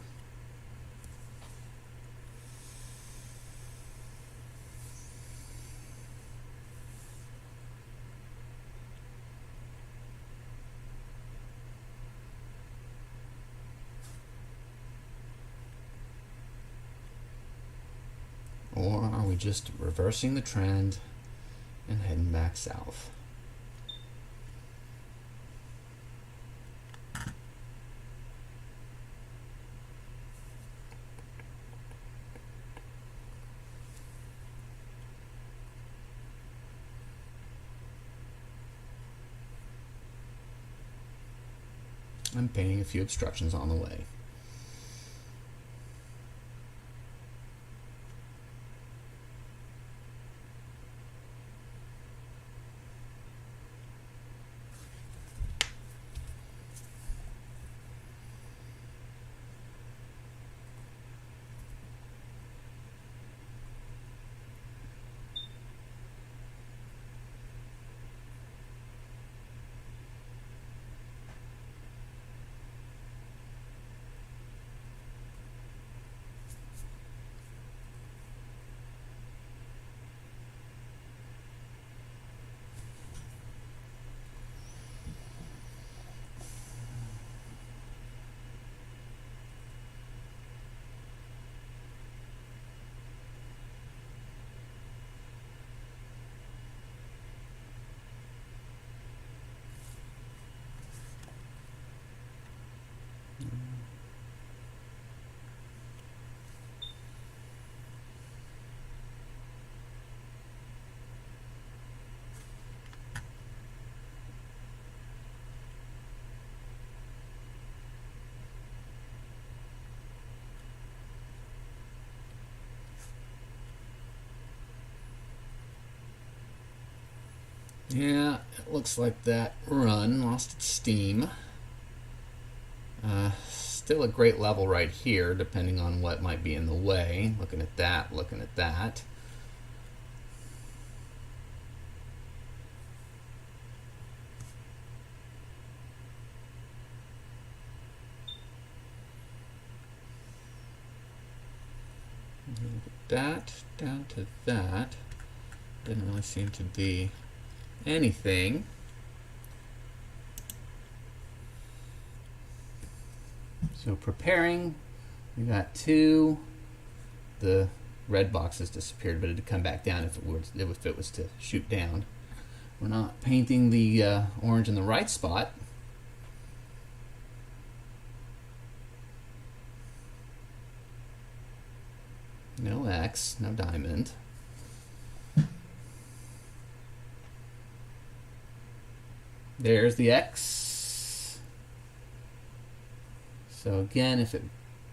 Or are we just reversing the trend and heading back south? I'm painting a few obstructions on the way. Yeah, it looks like that run lost its steam. Still a great level right here, depending on what might be in the way. Looking at that, looking at that. That down to that. Didn't really seem to be anything. So preparing, we got two. The red box has disappeared, but it'd come back down if it was to shoot down. We're not painting the orange in the right spot. No X, no diamond. There's the X. So again, if it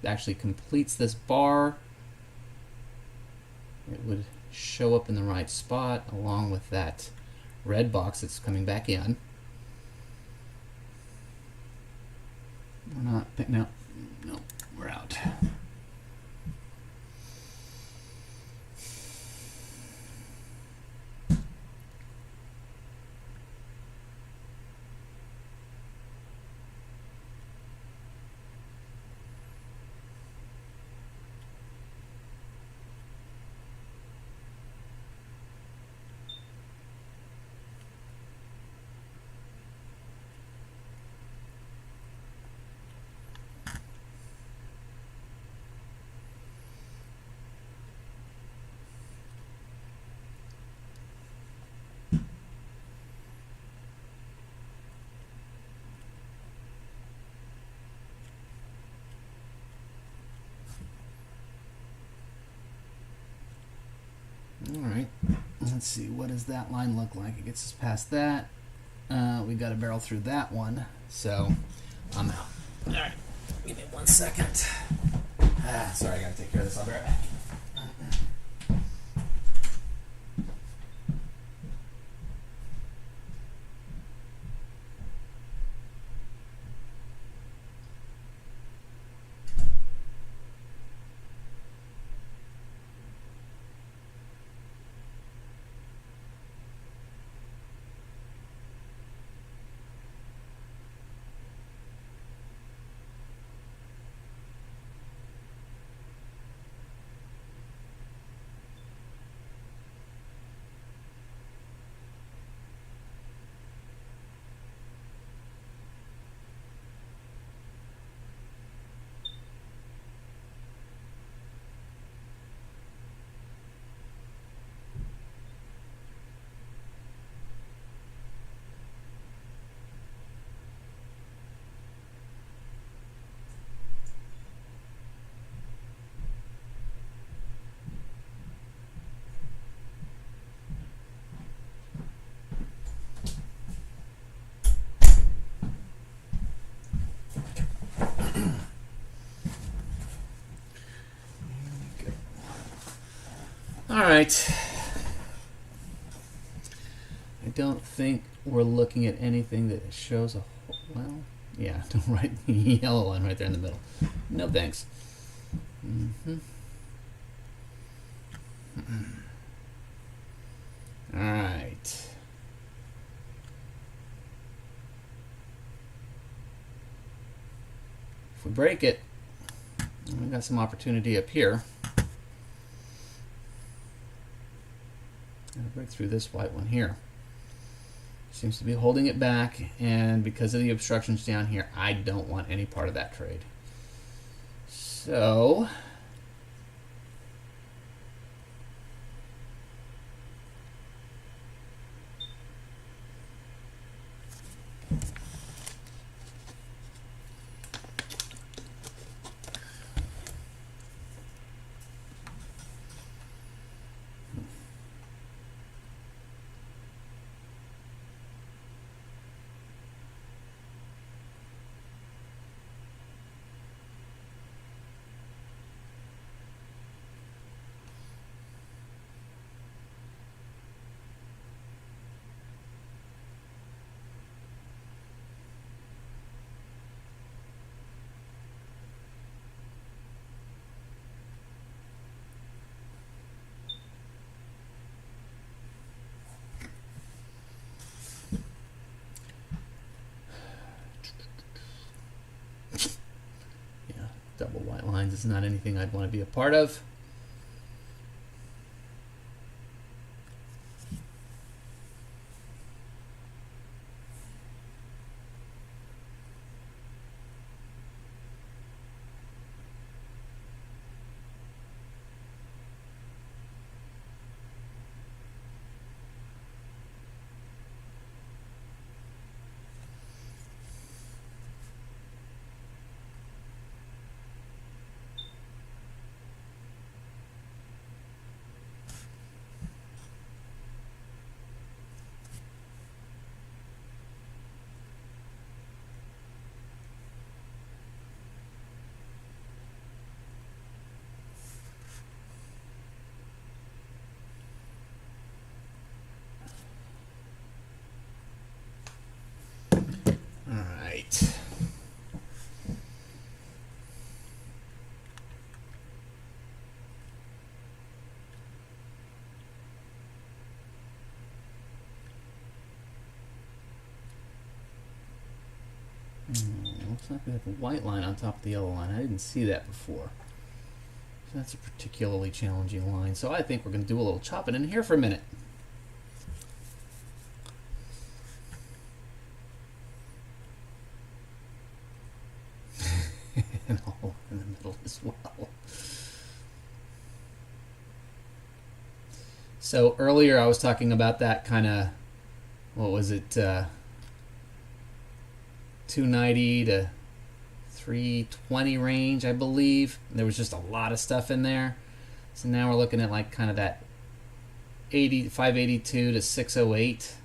actually completes this bar, it would show up in the right spot along with that red box that's coming back in. We're not, no, we're out. Alright, let's see, what does that line look like? It gets us past that. We got to barrel through that one, so I'm out. Alright, give me 1 second. Sorry, I gotta take care of this. I'll be right back. right. I don't think we're looking at anything that shows a well. Yeah, don't write the yellow line right there in the middle. No thanks. All right. If we break it, we got some opportunity up here. Gotta break through this white one here. Seems to be holding it back, and because of the obstructions down here, I don't want any part of that trade. So double white lines is not anything I'd want to be a part of. All right. Looks like we have a white line on top of the yellow line. I didn't see that before. So that's a particularly challenging line. So I think we're going to do a little chopping in here for a minute. And all in the middle as well. So earlier I was talking about that kind of, what was it, 290 to 320 range, I believe. There was just a lot of stuff in there. So now we're looking at like kind of that 582 to 608.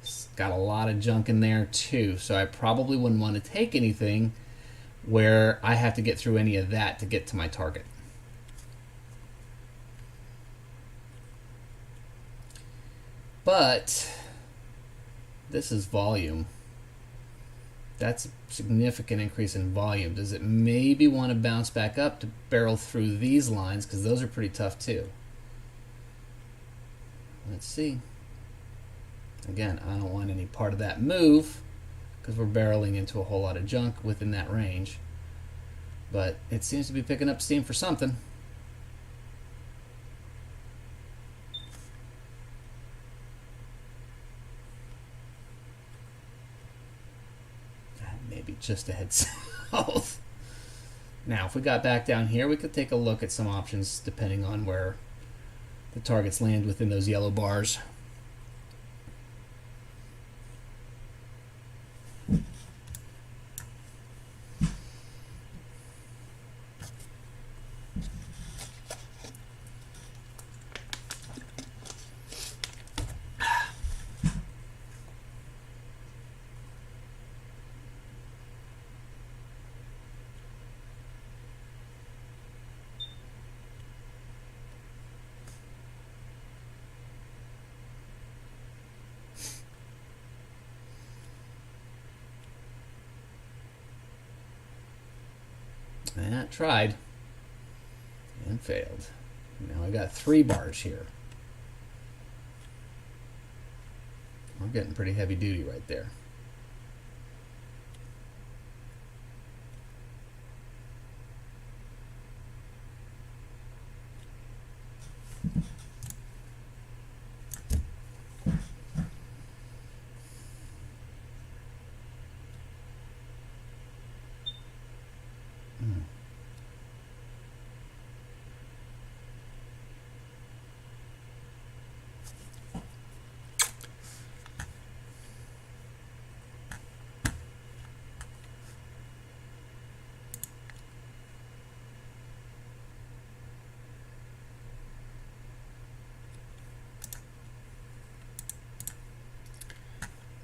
It's got a lot of junk in there too. So I probably wouldn't want to take anything where I have to get through any of that to get to my target. But this is volume. That's a significant increase in volume. Does it maybe want to bounce back up to barrel through these lines? Because those are pretty tough too. Let's see. Again, I don't want any part of that move because we're barreling into a whole lot of junk within that range. But it seems to be picking up steam for something. Maybe just a head south. Now, if we got back down here, we could take a look at some options depending on where the targets land within those yellow bars. That tried and failed. Now I got 3 bars here. I'm getting pretty heavy duty right there.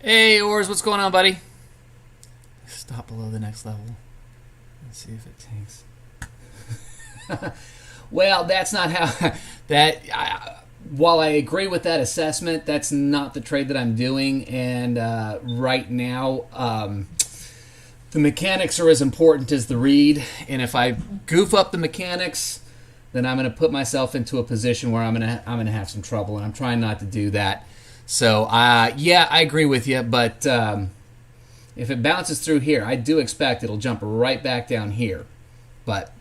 Hey, Ors, what's going on, buddy? Stop below the next level. Let's see if it tanks. Well, that's not how... While I agree with that assessment, that's not the trade that I'm doing. And right now, the mechanics are as important as the read. And if I goof up the mechanics, then I'm going to put myself into a position where I'm going to have some trouble. And I'm trying not to do that. So, yeah, I agree with you, but if it bounces through here, I do expect it'll jump right back down here, but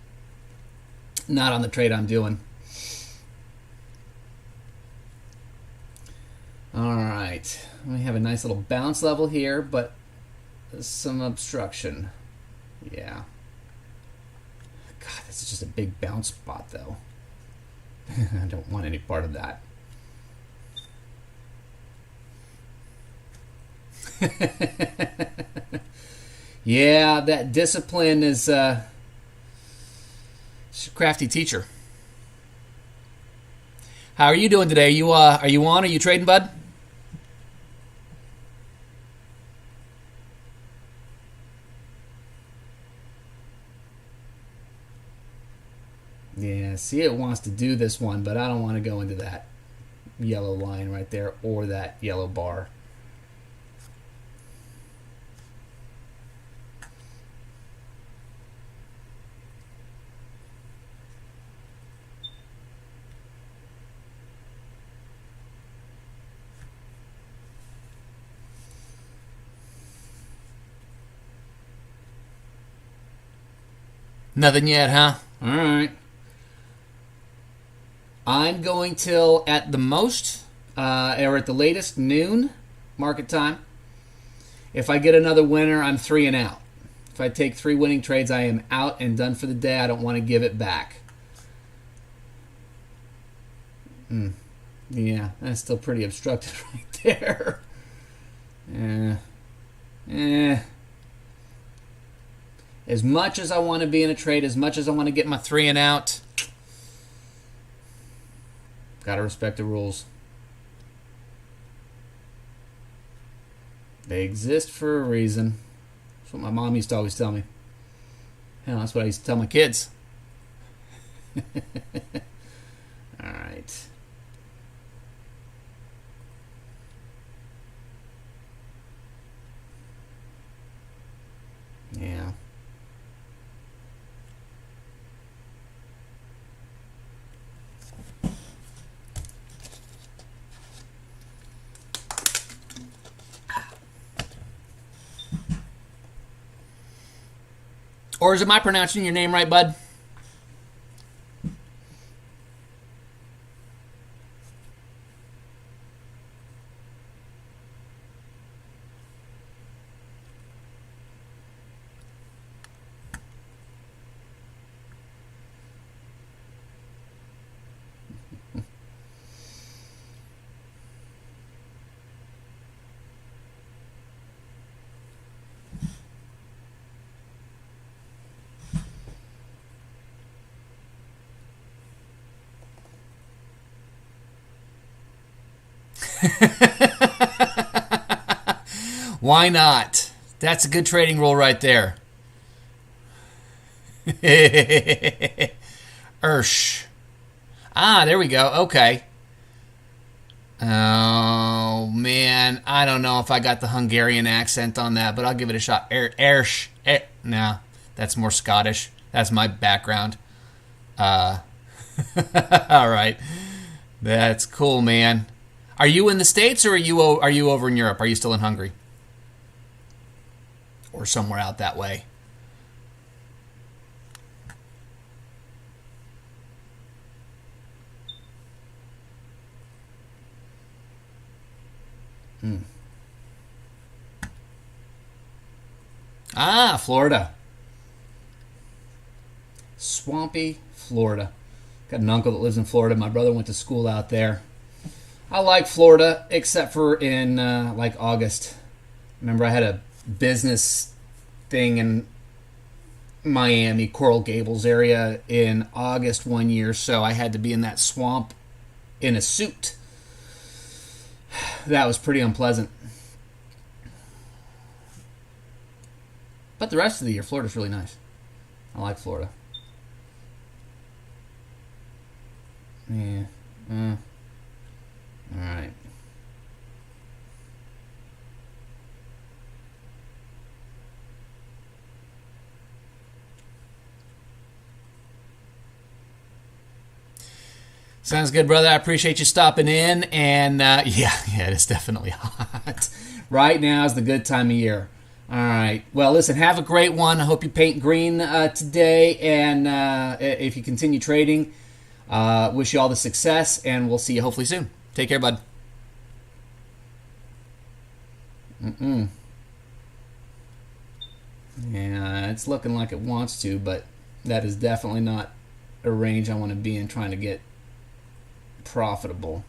not on the trade I'm doing. All right, we have a nice little bounce level here, but some obstruction. Yeah. God, this is just a big bounce spot, though. I don't want any part of that. Yeah, that discipline is a crafty teacher. How are you doing today? Are you on? Are you trading, bud? Yeah, see, it wants to do this one, but I don't want to go into that yellow line right there or that yellow bar. Nothing yet, huh? All right. I'm going till at the most, or at the latest, noon market time. If I get another winner, I'm 3 and out. If I take 3 winning trades, I am out and done for the day. I don't want to give it back. Yeah, that's still pretty obstructed right there. As much as I want to be in a trade, as much as I want to get my 3 and out, gotta respect the rules. They exist for a reason. That's what my mom used to always tell me. Hell, that's what I used to tell my kids. All right. Yeah. Or is it my pronouncing your name right, bud? Why not? That's a good trading rule right there. Ersh. Ah, there we go. Okay. Oh, man. I don't know if I got the Hungarian accent on that, but I'll give it a shot. Ersh. No. That's more Scottish. That's my background. All right. That's cool, man. Are you in the States or are you over in Europe? Are you still in Hungary? Or somewhere out that way? Ah, Florida. Swampy Florida. Got an uncle that lives in Florida. My brother went to school out there. I like Florida, except for in like August. Remember, I had a business thing in Miami, Coral Gables area in August one year, so I had to be in that swamp in a suit. That was pretty unpleasant. But the rest of the year, Florida's really nice. I like Florida. Yeah. All right. Sounds good, brother. I appreciate you stopping in. And yeah, it's definitely hot. Right now is the good time of year. All right. Well, listen, have a great one. I hope you paint green today. And if you continue trading, wish you all the success. And we'll see you hopefully soon. Take care, bud. Yeah, it's looking like it wants to, but that is definitely not a range I want to be in trying to get profitable.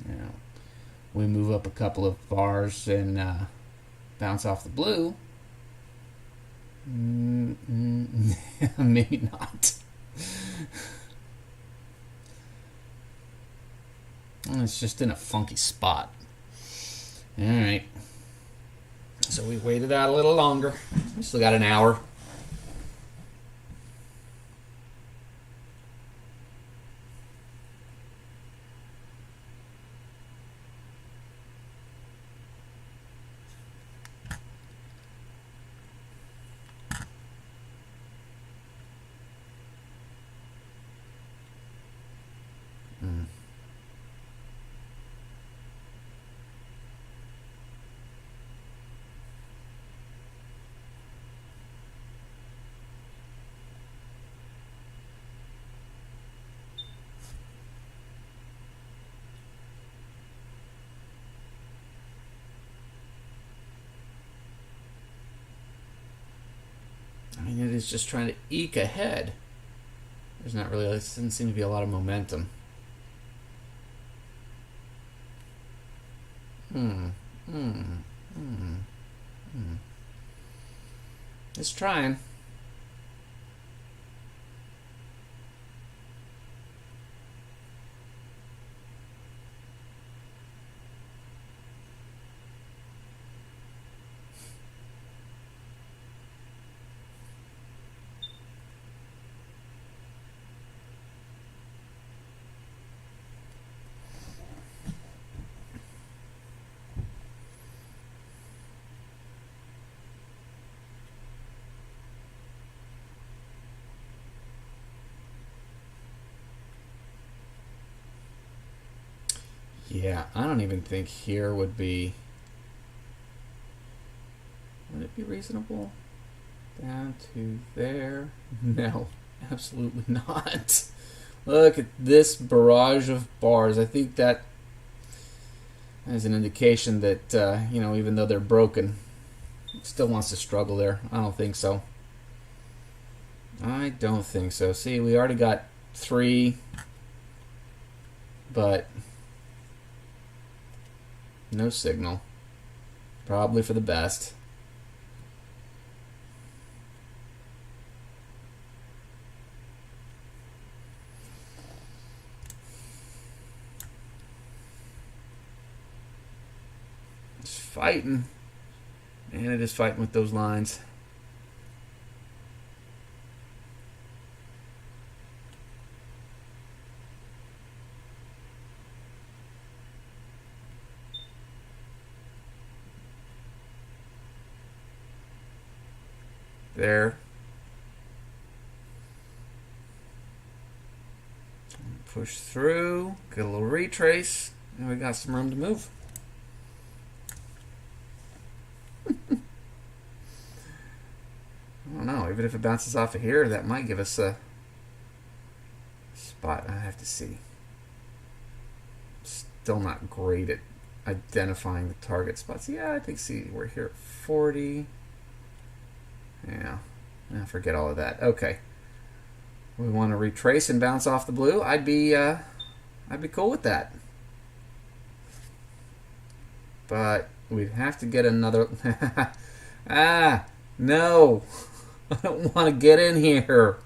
Now, we move up a couple of bars and bounce off the blue. Maybe not. It's just in a funky spot. All right. So we waited out a little longer. We still got an hour. I mean, it is just trying to eke ahead. There's not really, there doesn't seem to be a lot of momentum. It's trying. Yeah, I don't even think here would be... Would it be reasonable? Down to there? No, absolutely not. Look at this barrage of bars. I think that is an indication that, even though they're broken, it still wants to struggle there. I don't think so. I don't think so. See, we already got 3, but no signal. Probably for the best. Fighting. And it is fighting with those lines. There. Push through. Get a little retrace. And we got some room to move. I don't know. Even if it bounces off of here, that might give us a spot. I have to see. Still not great at identifying the target spots. Yeah, I think, see, we're here at 40. Yeah, forget all of that. Okay, we want to retrace and bounce off the blue. I'd be cool with that, but we'd have to get another. No, I don't want to get in here.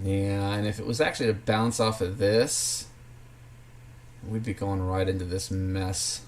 Yeah, and if it was actually to bounce off of this, we'd be going right into this mess.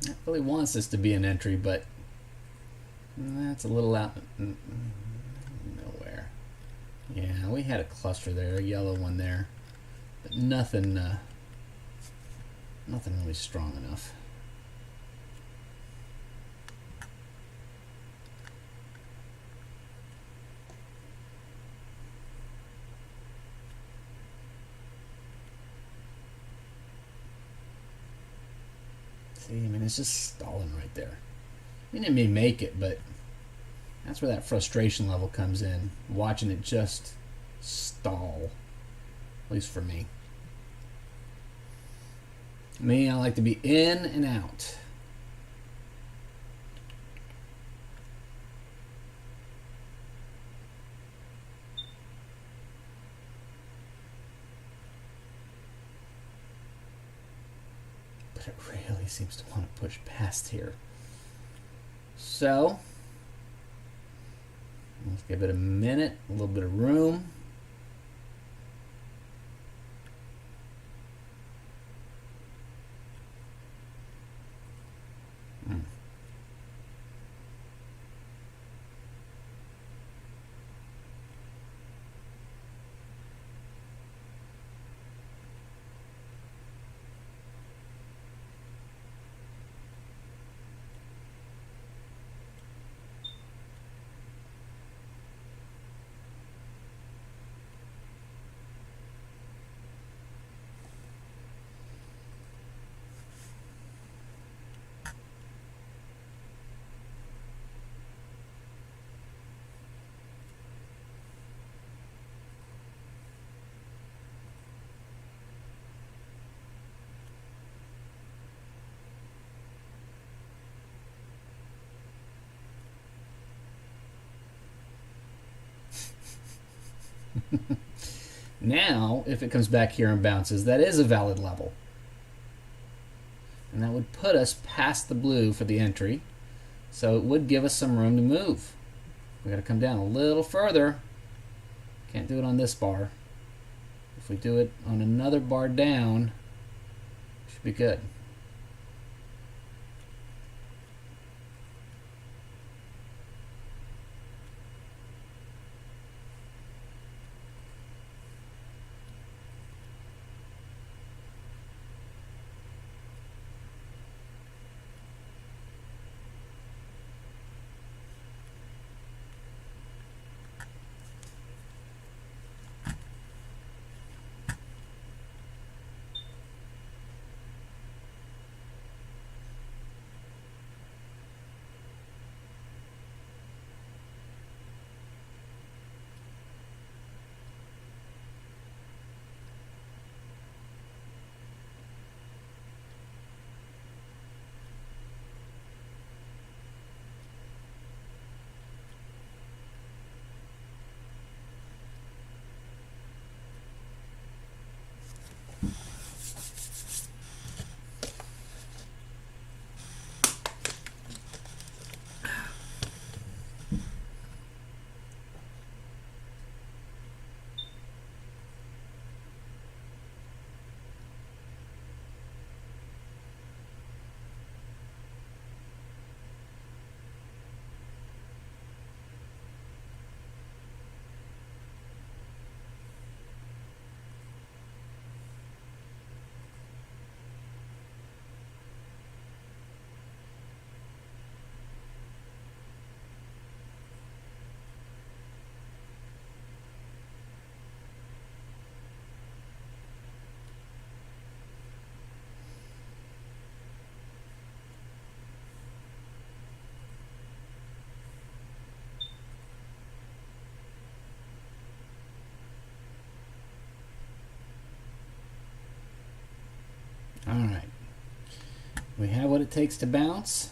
It really wants this to be an entry, but that's a little out nowhere. Yeah, we had a cluster there, a yellow one there, but nothing really strong enough. See, I mean, it's just stalling right there. I mean, it may make it, but that's where that frustration level comes in. Watching it just stall, at least for me. Me, I like to be in and out. But it really seems to want to push past here. So, let's give it a minute, a little bit of room. Now, if it comes back here and bounces, that is a valid level. And that would put us past the blue for the entry. So it would give us some room to move. We got to come down a little further. Can't do it on this bar. If we do it on another bar down, should be good. Alright. We have what it takes to bounce.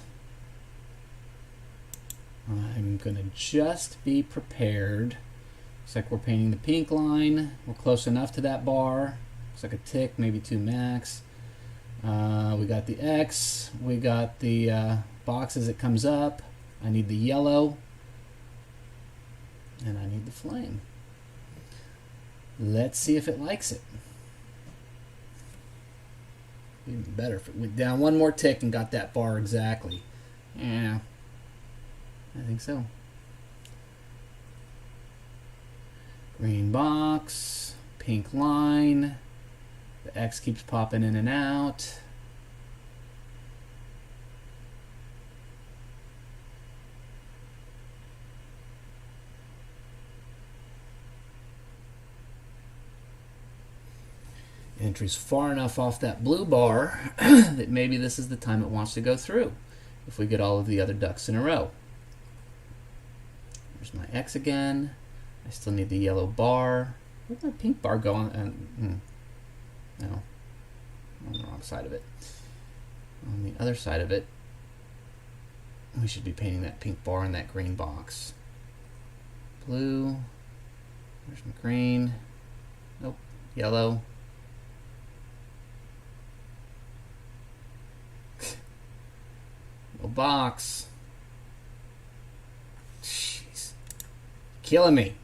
I'm going to just be prepared. Looks like we're painting the pink line. We're close enough to that bar. Looks like a tick, maybe 2 max. We got the X. We got the box as it comes up. I need the yellow. And I need the flame. Let's see if it likes it. Even better if it went down one more tick and got that bar exactly. Yeah, I think so. Green box, pink line. The X keeps popping in and out. Entry's far enough off that blue bar that maybe this is the time it wants to go through if we get all of the other ducks in a row. There's my X again. I still need the yellow bar. Where'd my pink bar go on? No, on the wrong side of it. On the other side of it, we should be painting that pink bar in that green box. Blue. There's my green. Nope. Yellow. Little box. Jeez. Killing me.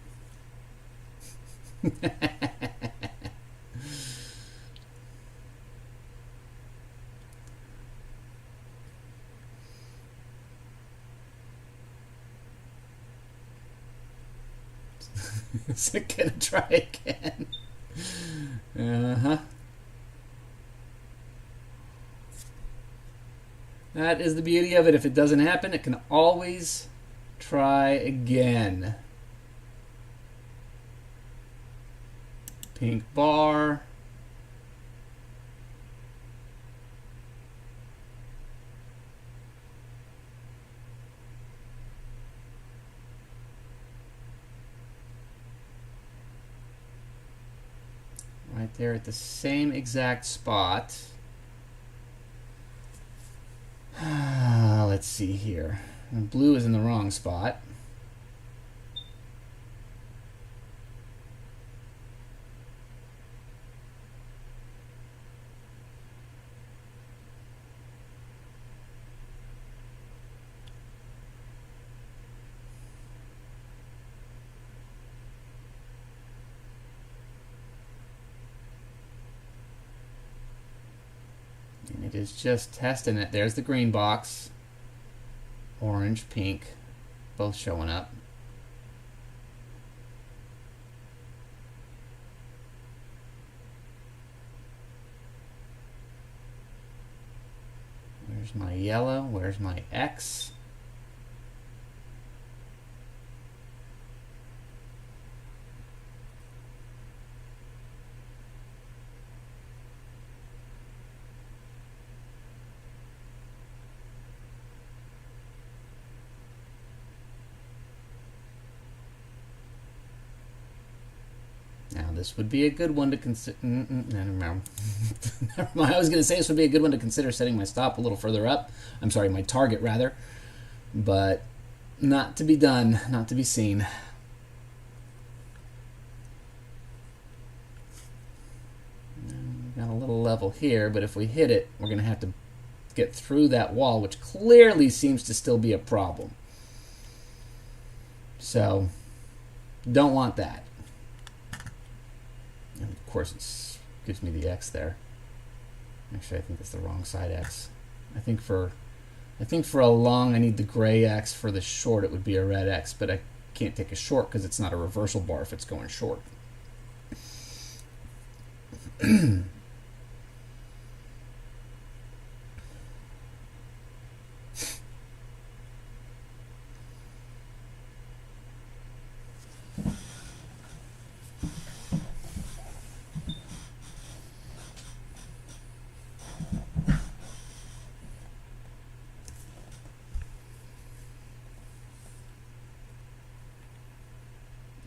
Is it gonna try again? Uh-huh. That is the beauty of it. If it doesn't happen, it can always try again. Pink bar. Right there at the same exact spot. Let's see here. And blue is in the wrong spot. It is just testing it. There's the green box. Orange, pink, both showing up. Where's my yellow? Where's my X? Now this would be a good one to consider. Never mind. Never mind. I was going to say this would be a good one to consider setting my stop a little further up. I'm sorry, my target rather. But not to be done, not to be seen. Got a little level here, but if we hit it, we're going to have to get through that wall, which clearly seems to still be a problem. So, don't want that. And of course, it gives me the X there. Actually, I think that's the wrong side X. I think for a long, I need the gray X. For the short, it would be a red X, but I can't take a short because it's not a reversal bar if it's going short.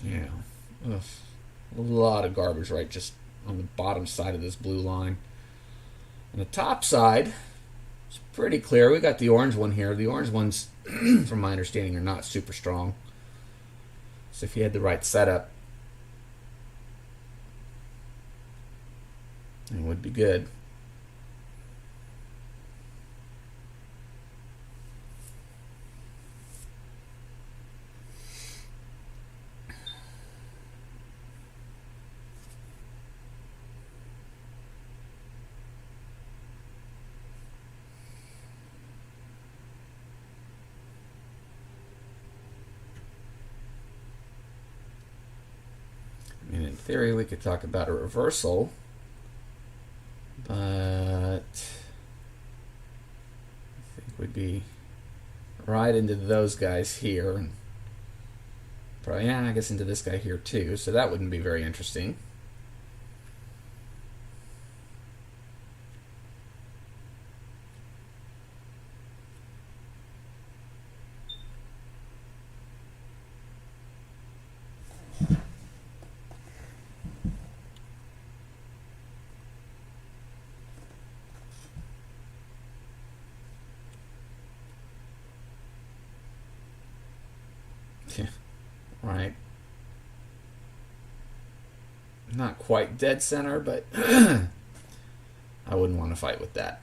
Yeah, ugh. A lot of garbage right just on the bottom side of this blue line. On the top side, it's pretty clear. We got the orange one here. The orange ones, from my understanding, are not super strong. So if you had the right setup, it would be good. In theory, we could talk about a reversal, but I think we'd be right into those guys here, and probably, yeah, I guess into this guy here too, so that wouldn't be very interesting. Right. Not quite dead center, but I wouldn't want to fight with that.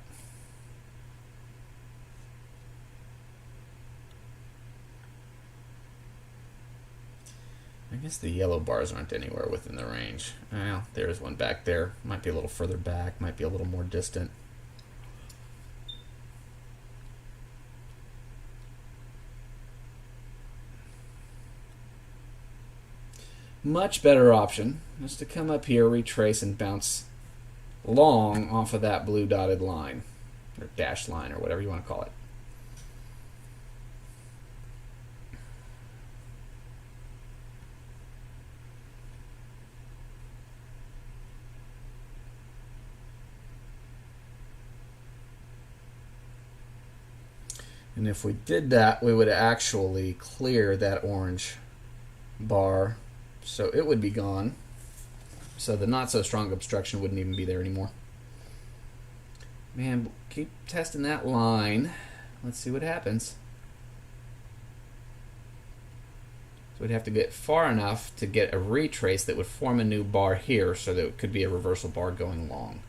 I guess the yellow bars aren't anywhere within the range. Well, there's one back there. Might be a little further back, might be a little more distant. Much better option is to come up here, retrace, and bounce long off of that blue dotted line, or dashed line, or whatever you want to call it. And if we did that, we would actually clear that orange bar, so it would be gone. So the not so strong obstruction wouldn't even be there anymore. Man, keep testing that line. Let's see what happens. So we'd have to get far enough to get a retrace that would form a new bar here, so that it could be a reversal bar going long.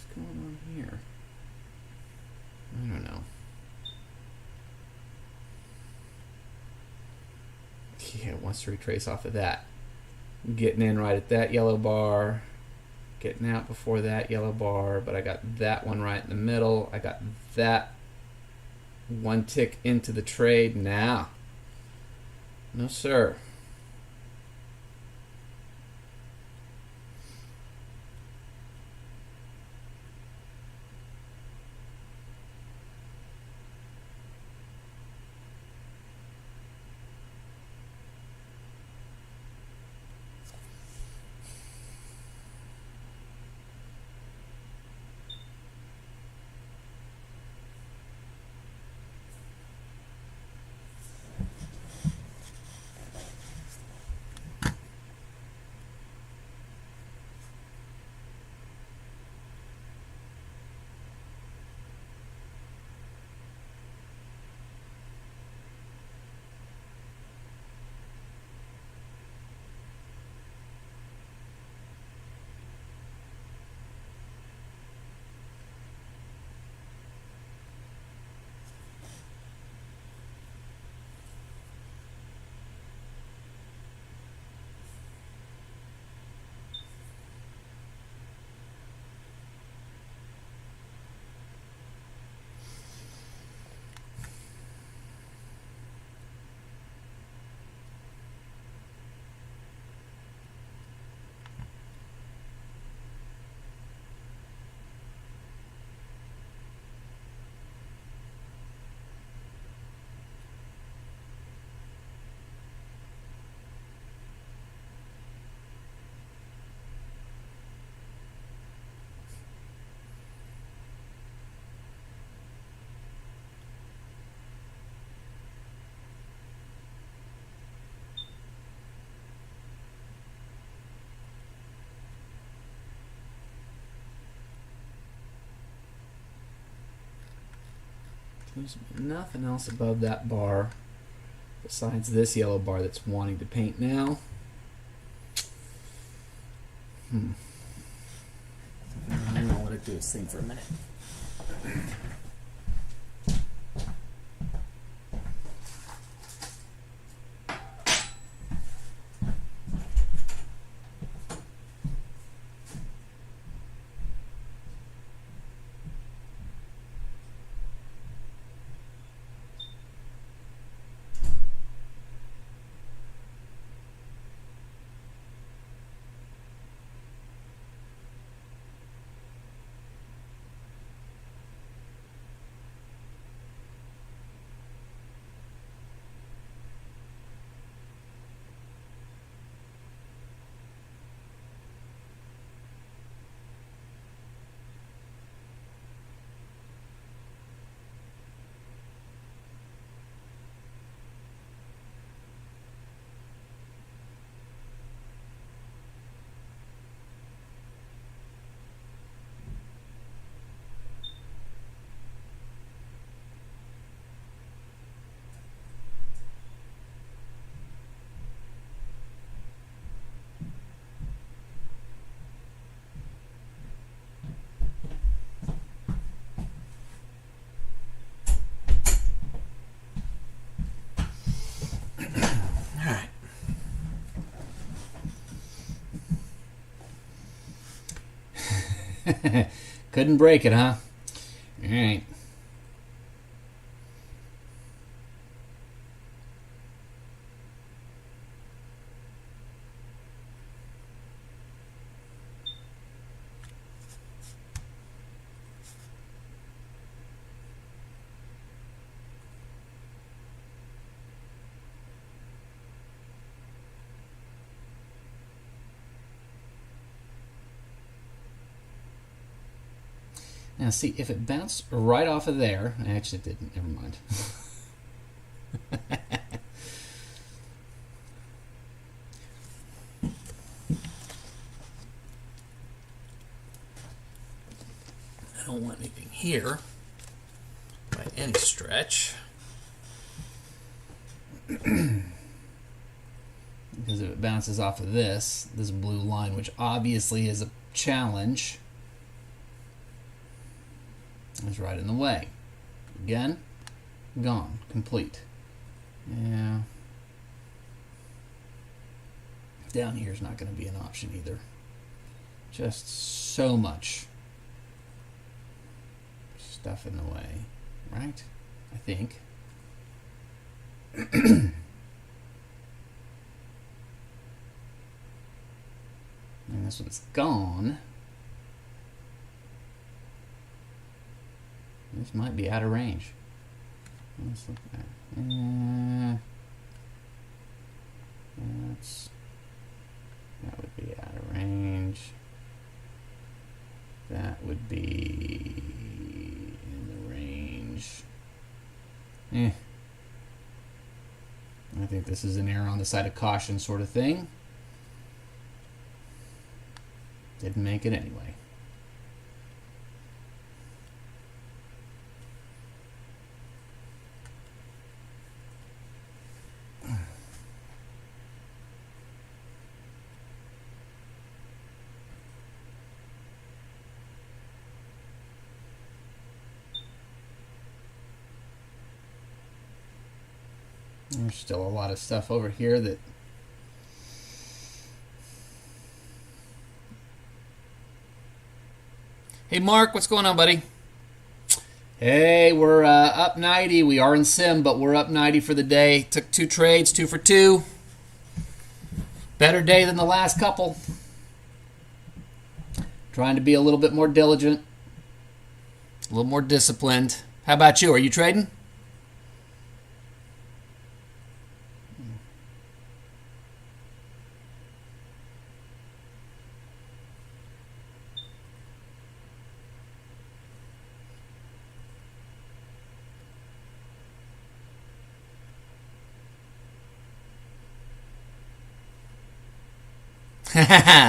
What's going on here? I don't know. Yeah, it wants to retrace off of that. Getting in right at that yellow bar. Getting out before that yellow bar, but I got that one right in the middle. I got that one tick into the trade now. No, sir. There's nothing else above that bar besides this yellow bar that's wanting to paint now. I don't want to do this thing for a minute. Couldn't break it, huh? All right. Now see, if it bounced right off of there, actually it didn't, never mind. I don't want anything here by any stretch. Because if it bounces off of this blue line, which obviously is a challenge, is right in the way. Again, gone, complete. Yeah. Down here is not going to be an option either. Just so much stuff in the way, right? I think. And this one's gone. This might be out of range. Let's look at that. That would be out of range. That would be in the range. I think this is an error on the side of caution sort of thing. Didn't make it anyway. There's still a lot of stuff over here that Hey Mark, what's going on, buddy? Hey, we're up 90. We are in sim, but we're up 90 for the day. Took 2 trades, 2 for 2. Better day than the last couple. Trying to be a little bit more diligent, a little more disciplined. How about you? Are you trading?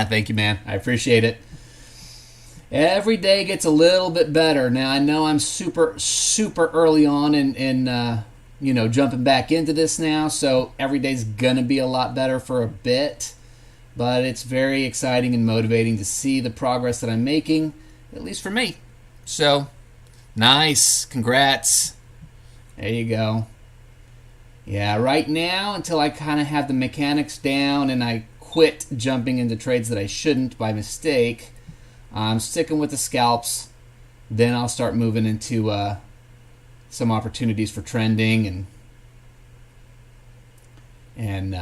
Thank you, man. I appreciate it. Every day gets a little bit better. Now, I know I'm super early on in jumping back into this now, so every day's going to be a lot better for a bit. But it's very exciting and motivating to see the progress that I'm making, at least for me. So, nice. Congrats. There you go. Yeah, right now, until I kind of have the mechanics down and I quit jumping into trades that I shouldn't by mistake, I'm sticking with the scalps. Then I'll start moving into some opportunities for trending and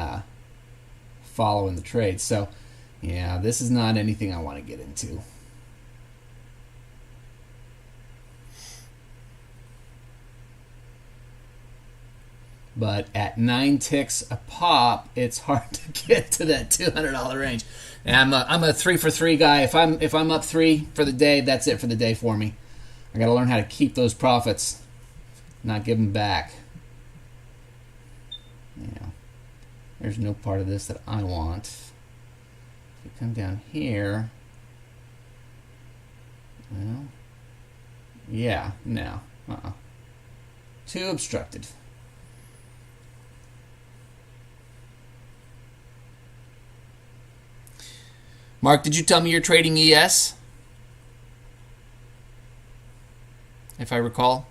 following the trades. So, yeah, this is not anything I want to get into. But at 9 ticks a pop, it's hard to get to that $200 range. And I'm a 3 for 3 guy. If I'm up 3 for the day, that's it for the day for me. I got to learn how to keep those profits, not give them back. Yeah, there's no part of this that I want. If you come down here, well, yeah, no, too obstructed. Mark, did you tell me you're trading ES? If I recall.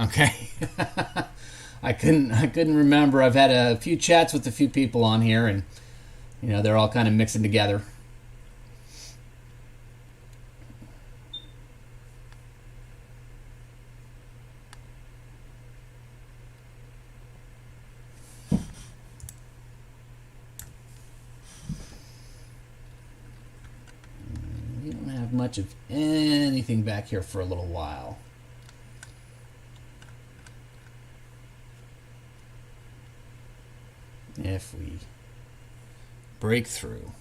Okay. I couldn't remember. I've had a few chats with a few people on here, and they're all kind of mixing together. We don't have much of anything back here for a little while. if we break through.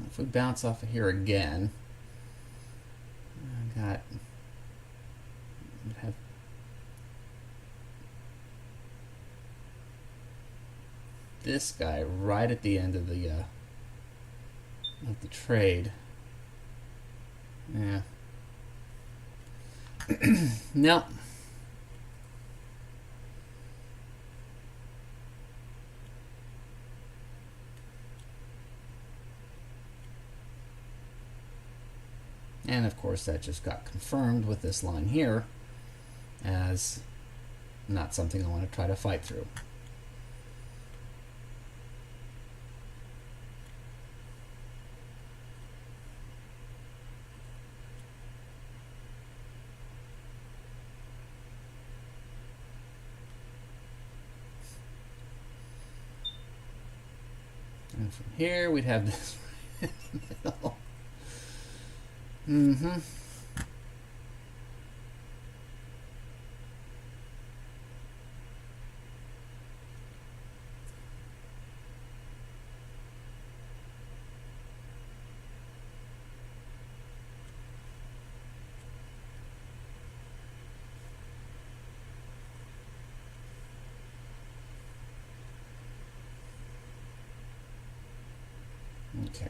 If we bounce off of here again, I have this guy right at the end of the trade. Yeah. No. And of course that just got confirmed with this line here as not something I want to try to fight through. And from here we'd have this right in the middle. Mm-hmm. Okay.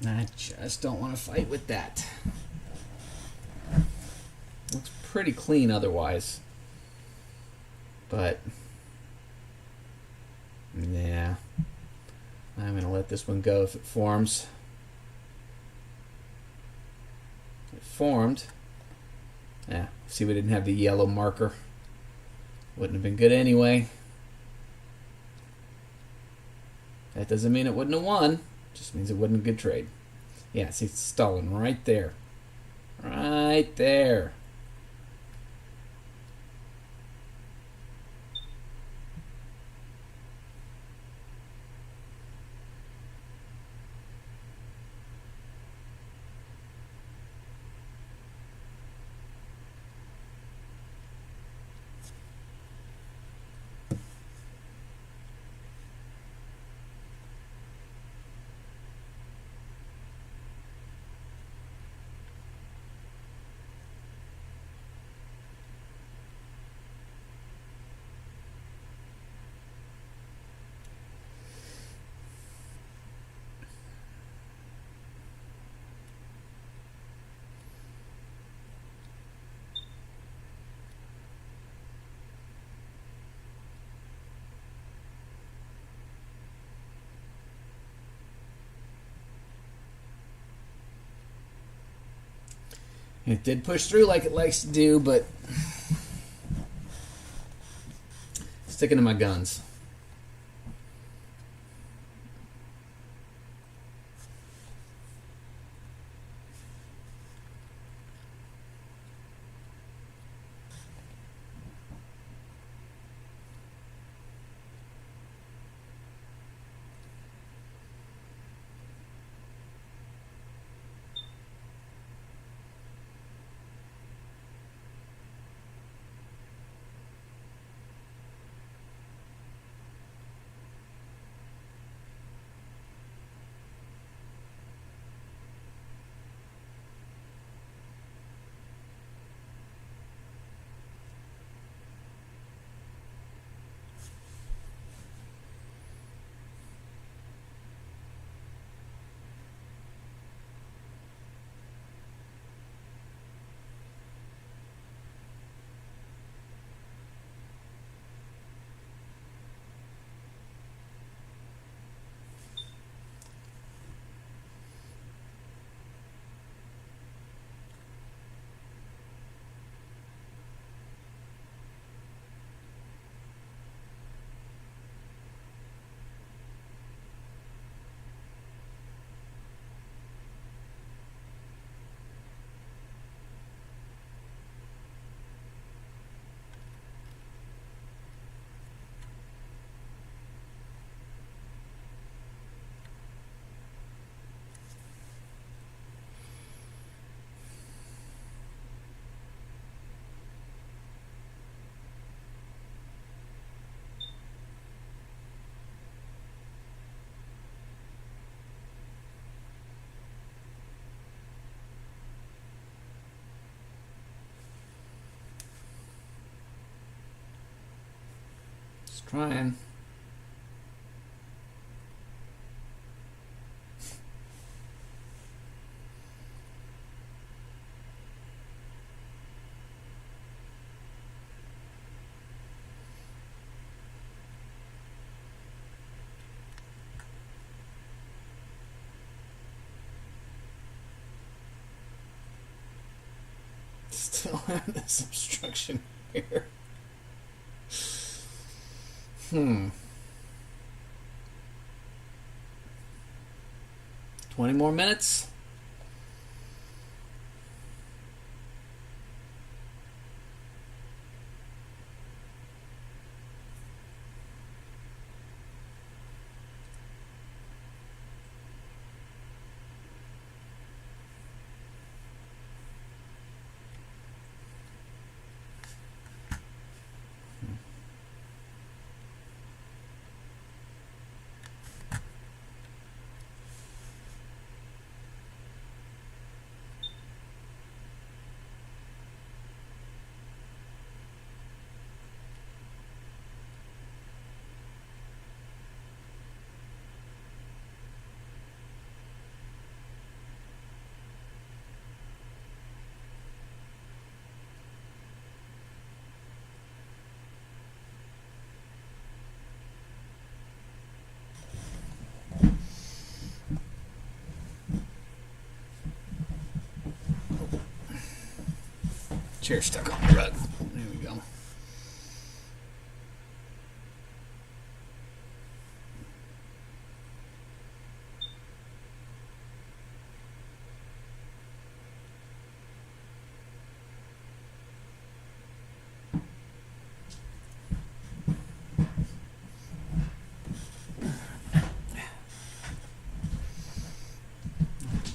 I just don't want to fight with that. Looks pretty clean otherwise. But, yeah. I'm going to let this one go if it forms. It formed. Yeah, see, we didn't have the yellow marker. Wouldn't have been good anyway. That doesn't mean it wouldn't have won. Just means it wasn't a good trade. Yeah, see, it's stolen right there. Right there. It did push through like it likes to do, but sticking to my guns. Just trying. Still have this obstruction here. 20 more minutes. Chair stuck on the rug. There we go.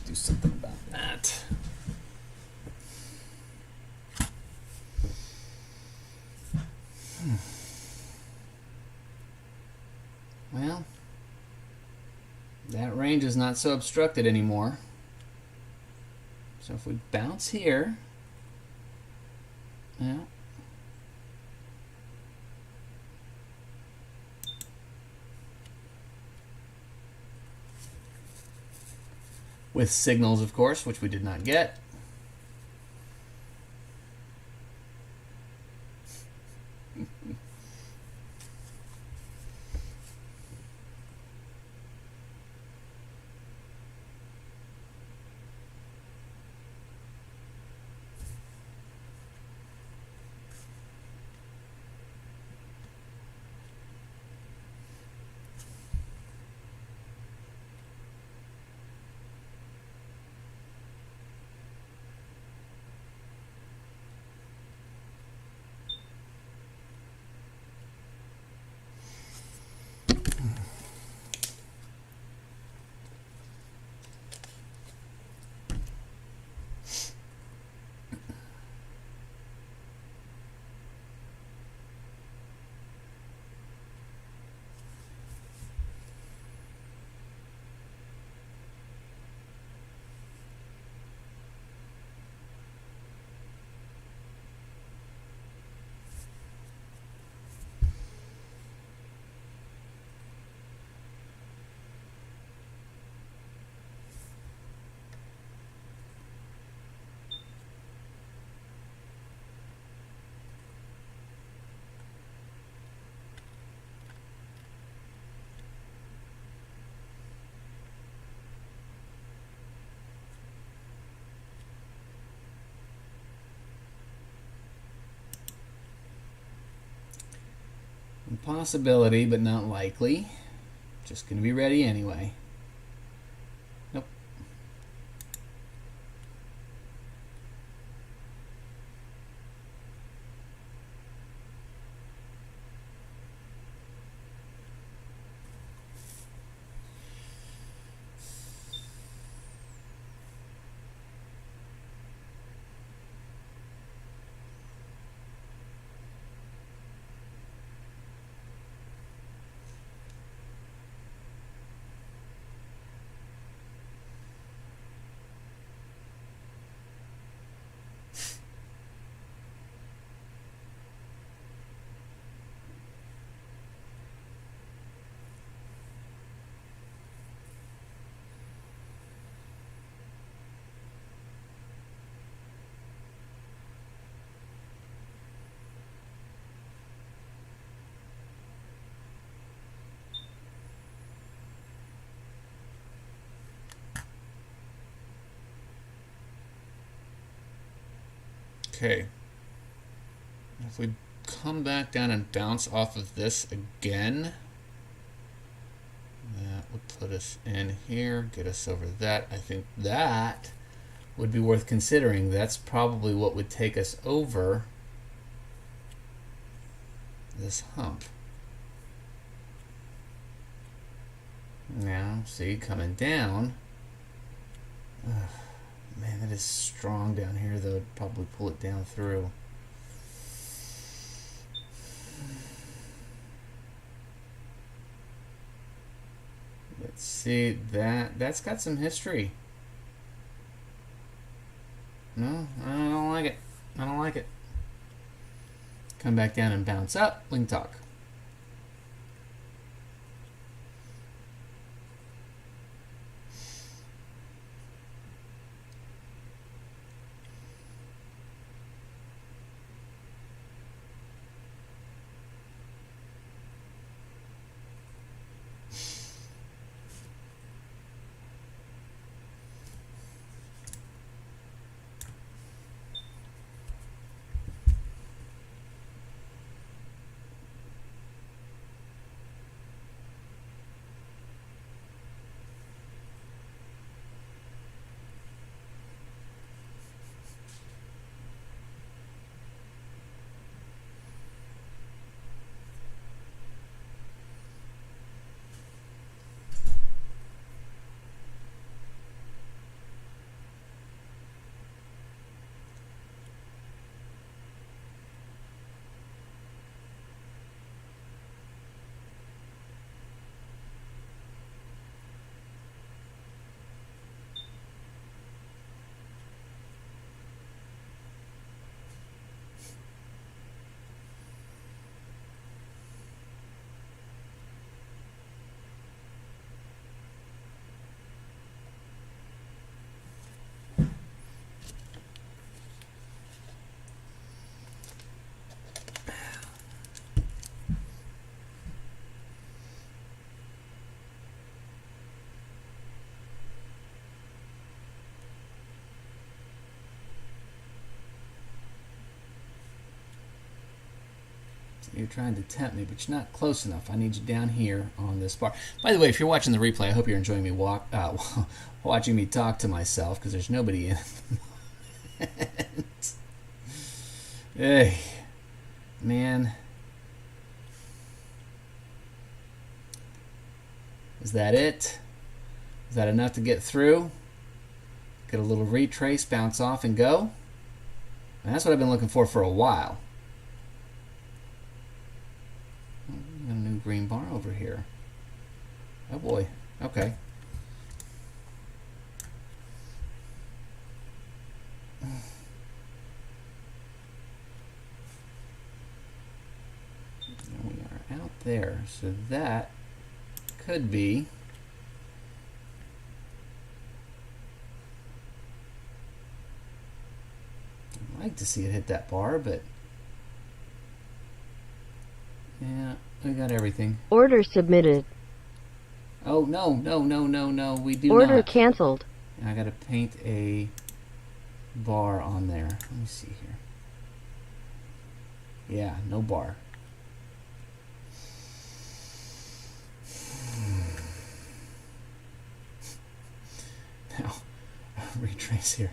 Do something about that. Well, that range is not so obstructed anymore. So if we bounce here, yeah. With signals, of course, which we did not get. A possibility, but not likely. Just going to be ready anyway. Nope. Okay. If we come back down and bounce off of this again, that would put us in here, get us over that. I think that would be worth considering. That's probably what would take us over this hump. Now, see, coming down. Man, that is strong down here, though. It'd probably pull it down through. Let's see, that's got some history. No, I don't like it. I don't like it. Come back down and bounce up. We can talk. You're trying to tempt me, but you're not close enough. I need you down here on this bar. By the way, if you're watching the replay, I hope you're enjoying me watching me talk to myself, because there's nobody in it. Hey, man. Is that it? Is that enough to get through? Get a little retrace, bounce off, and go? And that's what I've been looking for a while. A new green bar over here. Oh boy. Okay. We are out there, so that could be I'd like to see it hit that bar, but yeah, we got everything. Order submitted. Oh, no, we do Order not. canceled. I gotta paint a bar on there. Let me see here. Yeah, no bar. trace here.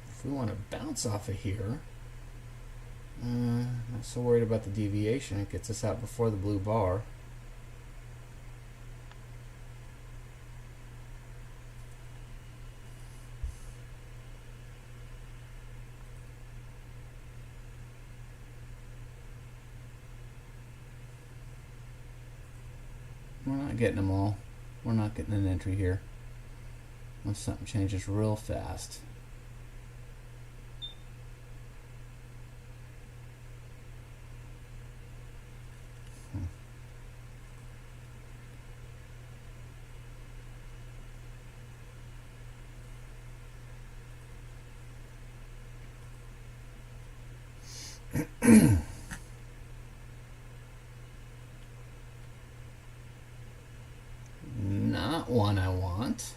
If we want to bounce off of here, not so worried about the deviation. It gets us out before the blue bar. We're not getting them all. We're not getting an entry here. Unless something changes real fast. Not one I want.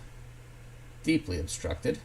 Deeply obstructed.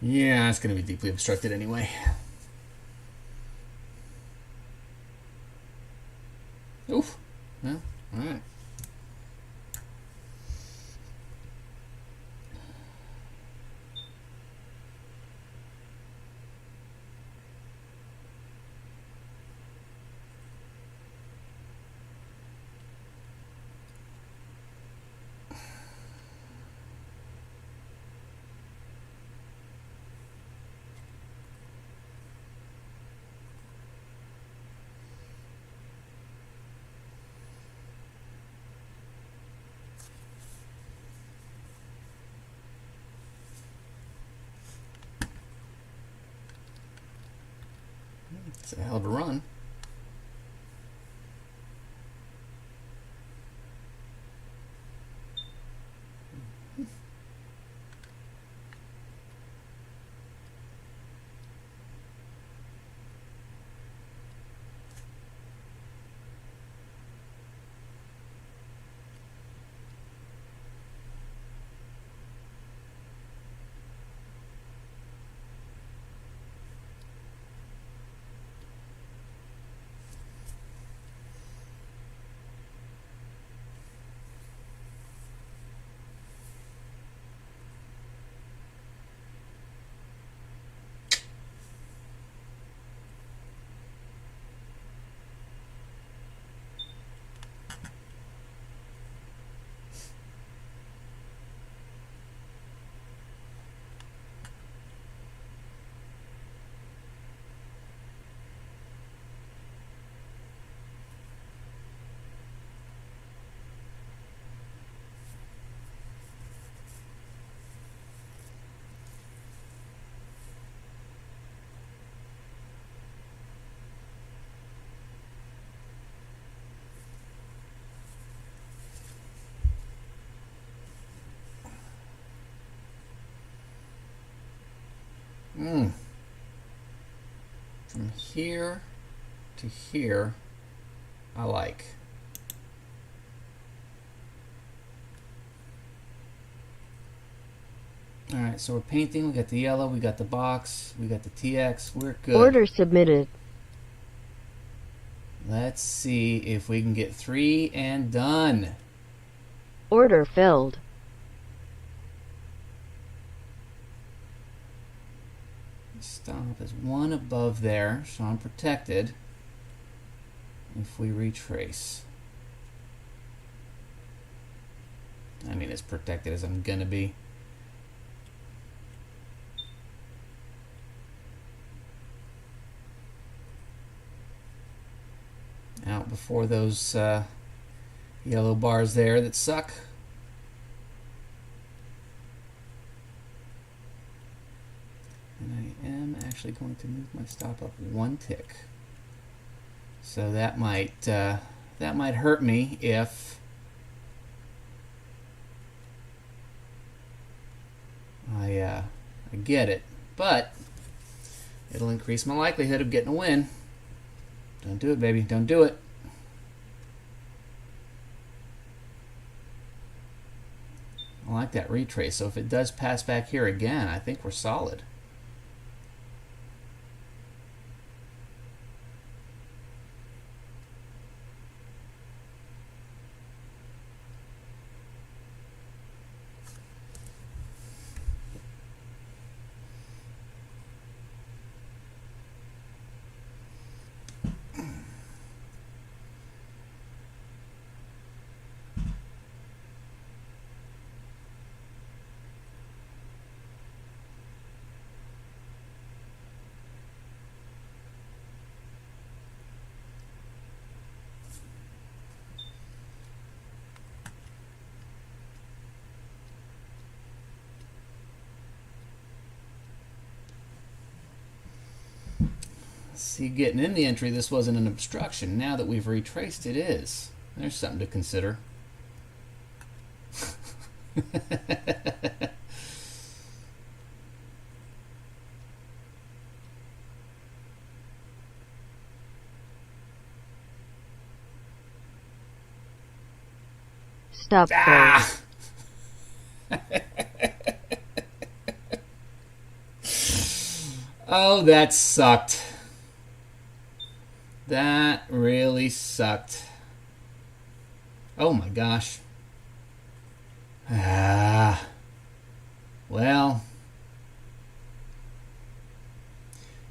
Yeah, it's going to be deeply obstructed anyway. Oof. Yeah, all right. It's a hell of a run. From here to here, I like. All right, so we're painting. We got the yellow, we got the box, we got the TX. We're good. Order submitted. Let's see if we can get 3 and done. Order filled. Stop is 1 above there, so I'm protected. If we retrace, I mean, as protected as I'm gonna be. Out before those yellow bars there that suck. And I am actually going to move my stop up 1 tick. So that might hurt me if I get it, but it'll increase my likelihood of getting a win. Don't do it, baby. Don't do it. I like that retrace. So if it does pass back here again, I think we're solid. See, getting in the entry, this wasn't an obstruction. Now that we've retraced, it is. There's something to consider. Stop close. Oh, that sucked. That really sucked. Oh my gosh. Well,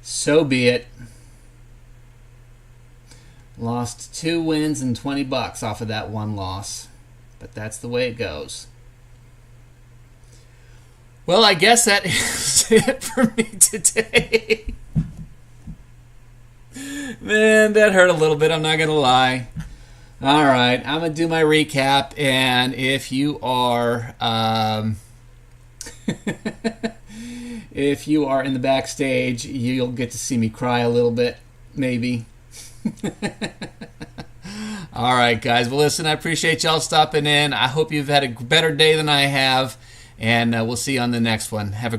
so be it. Lost 2 wins and $20 off of that 1 loss. But that's the way it goes. Well, I guess that is it for me today. Man, that hurt a little bit, I'm not going to lie. All right, I'm going to do my recap, and if you are if you are in the backstage, you'll get to see me cry a little bit, maybe. All right, guys. Well, listen, I appreciate y'all stopping in. I hope you've had a better day than I have, and we'll see you on the next one. Have a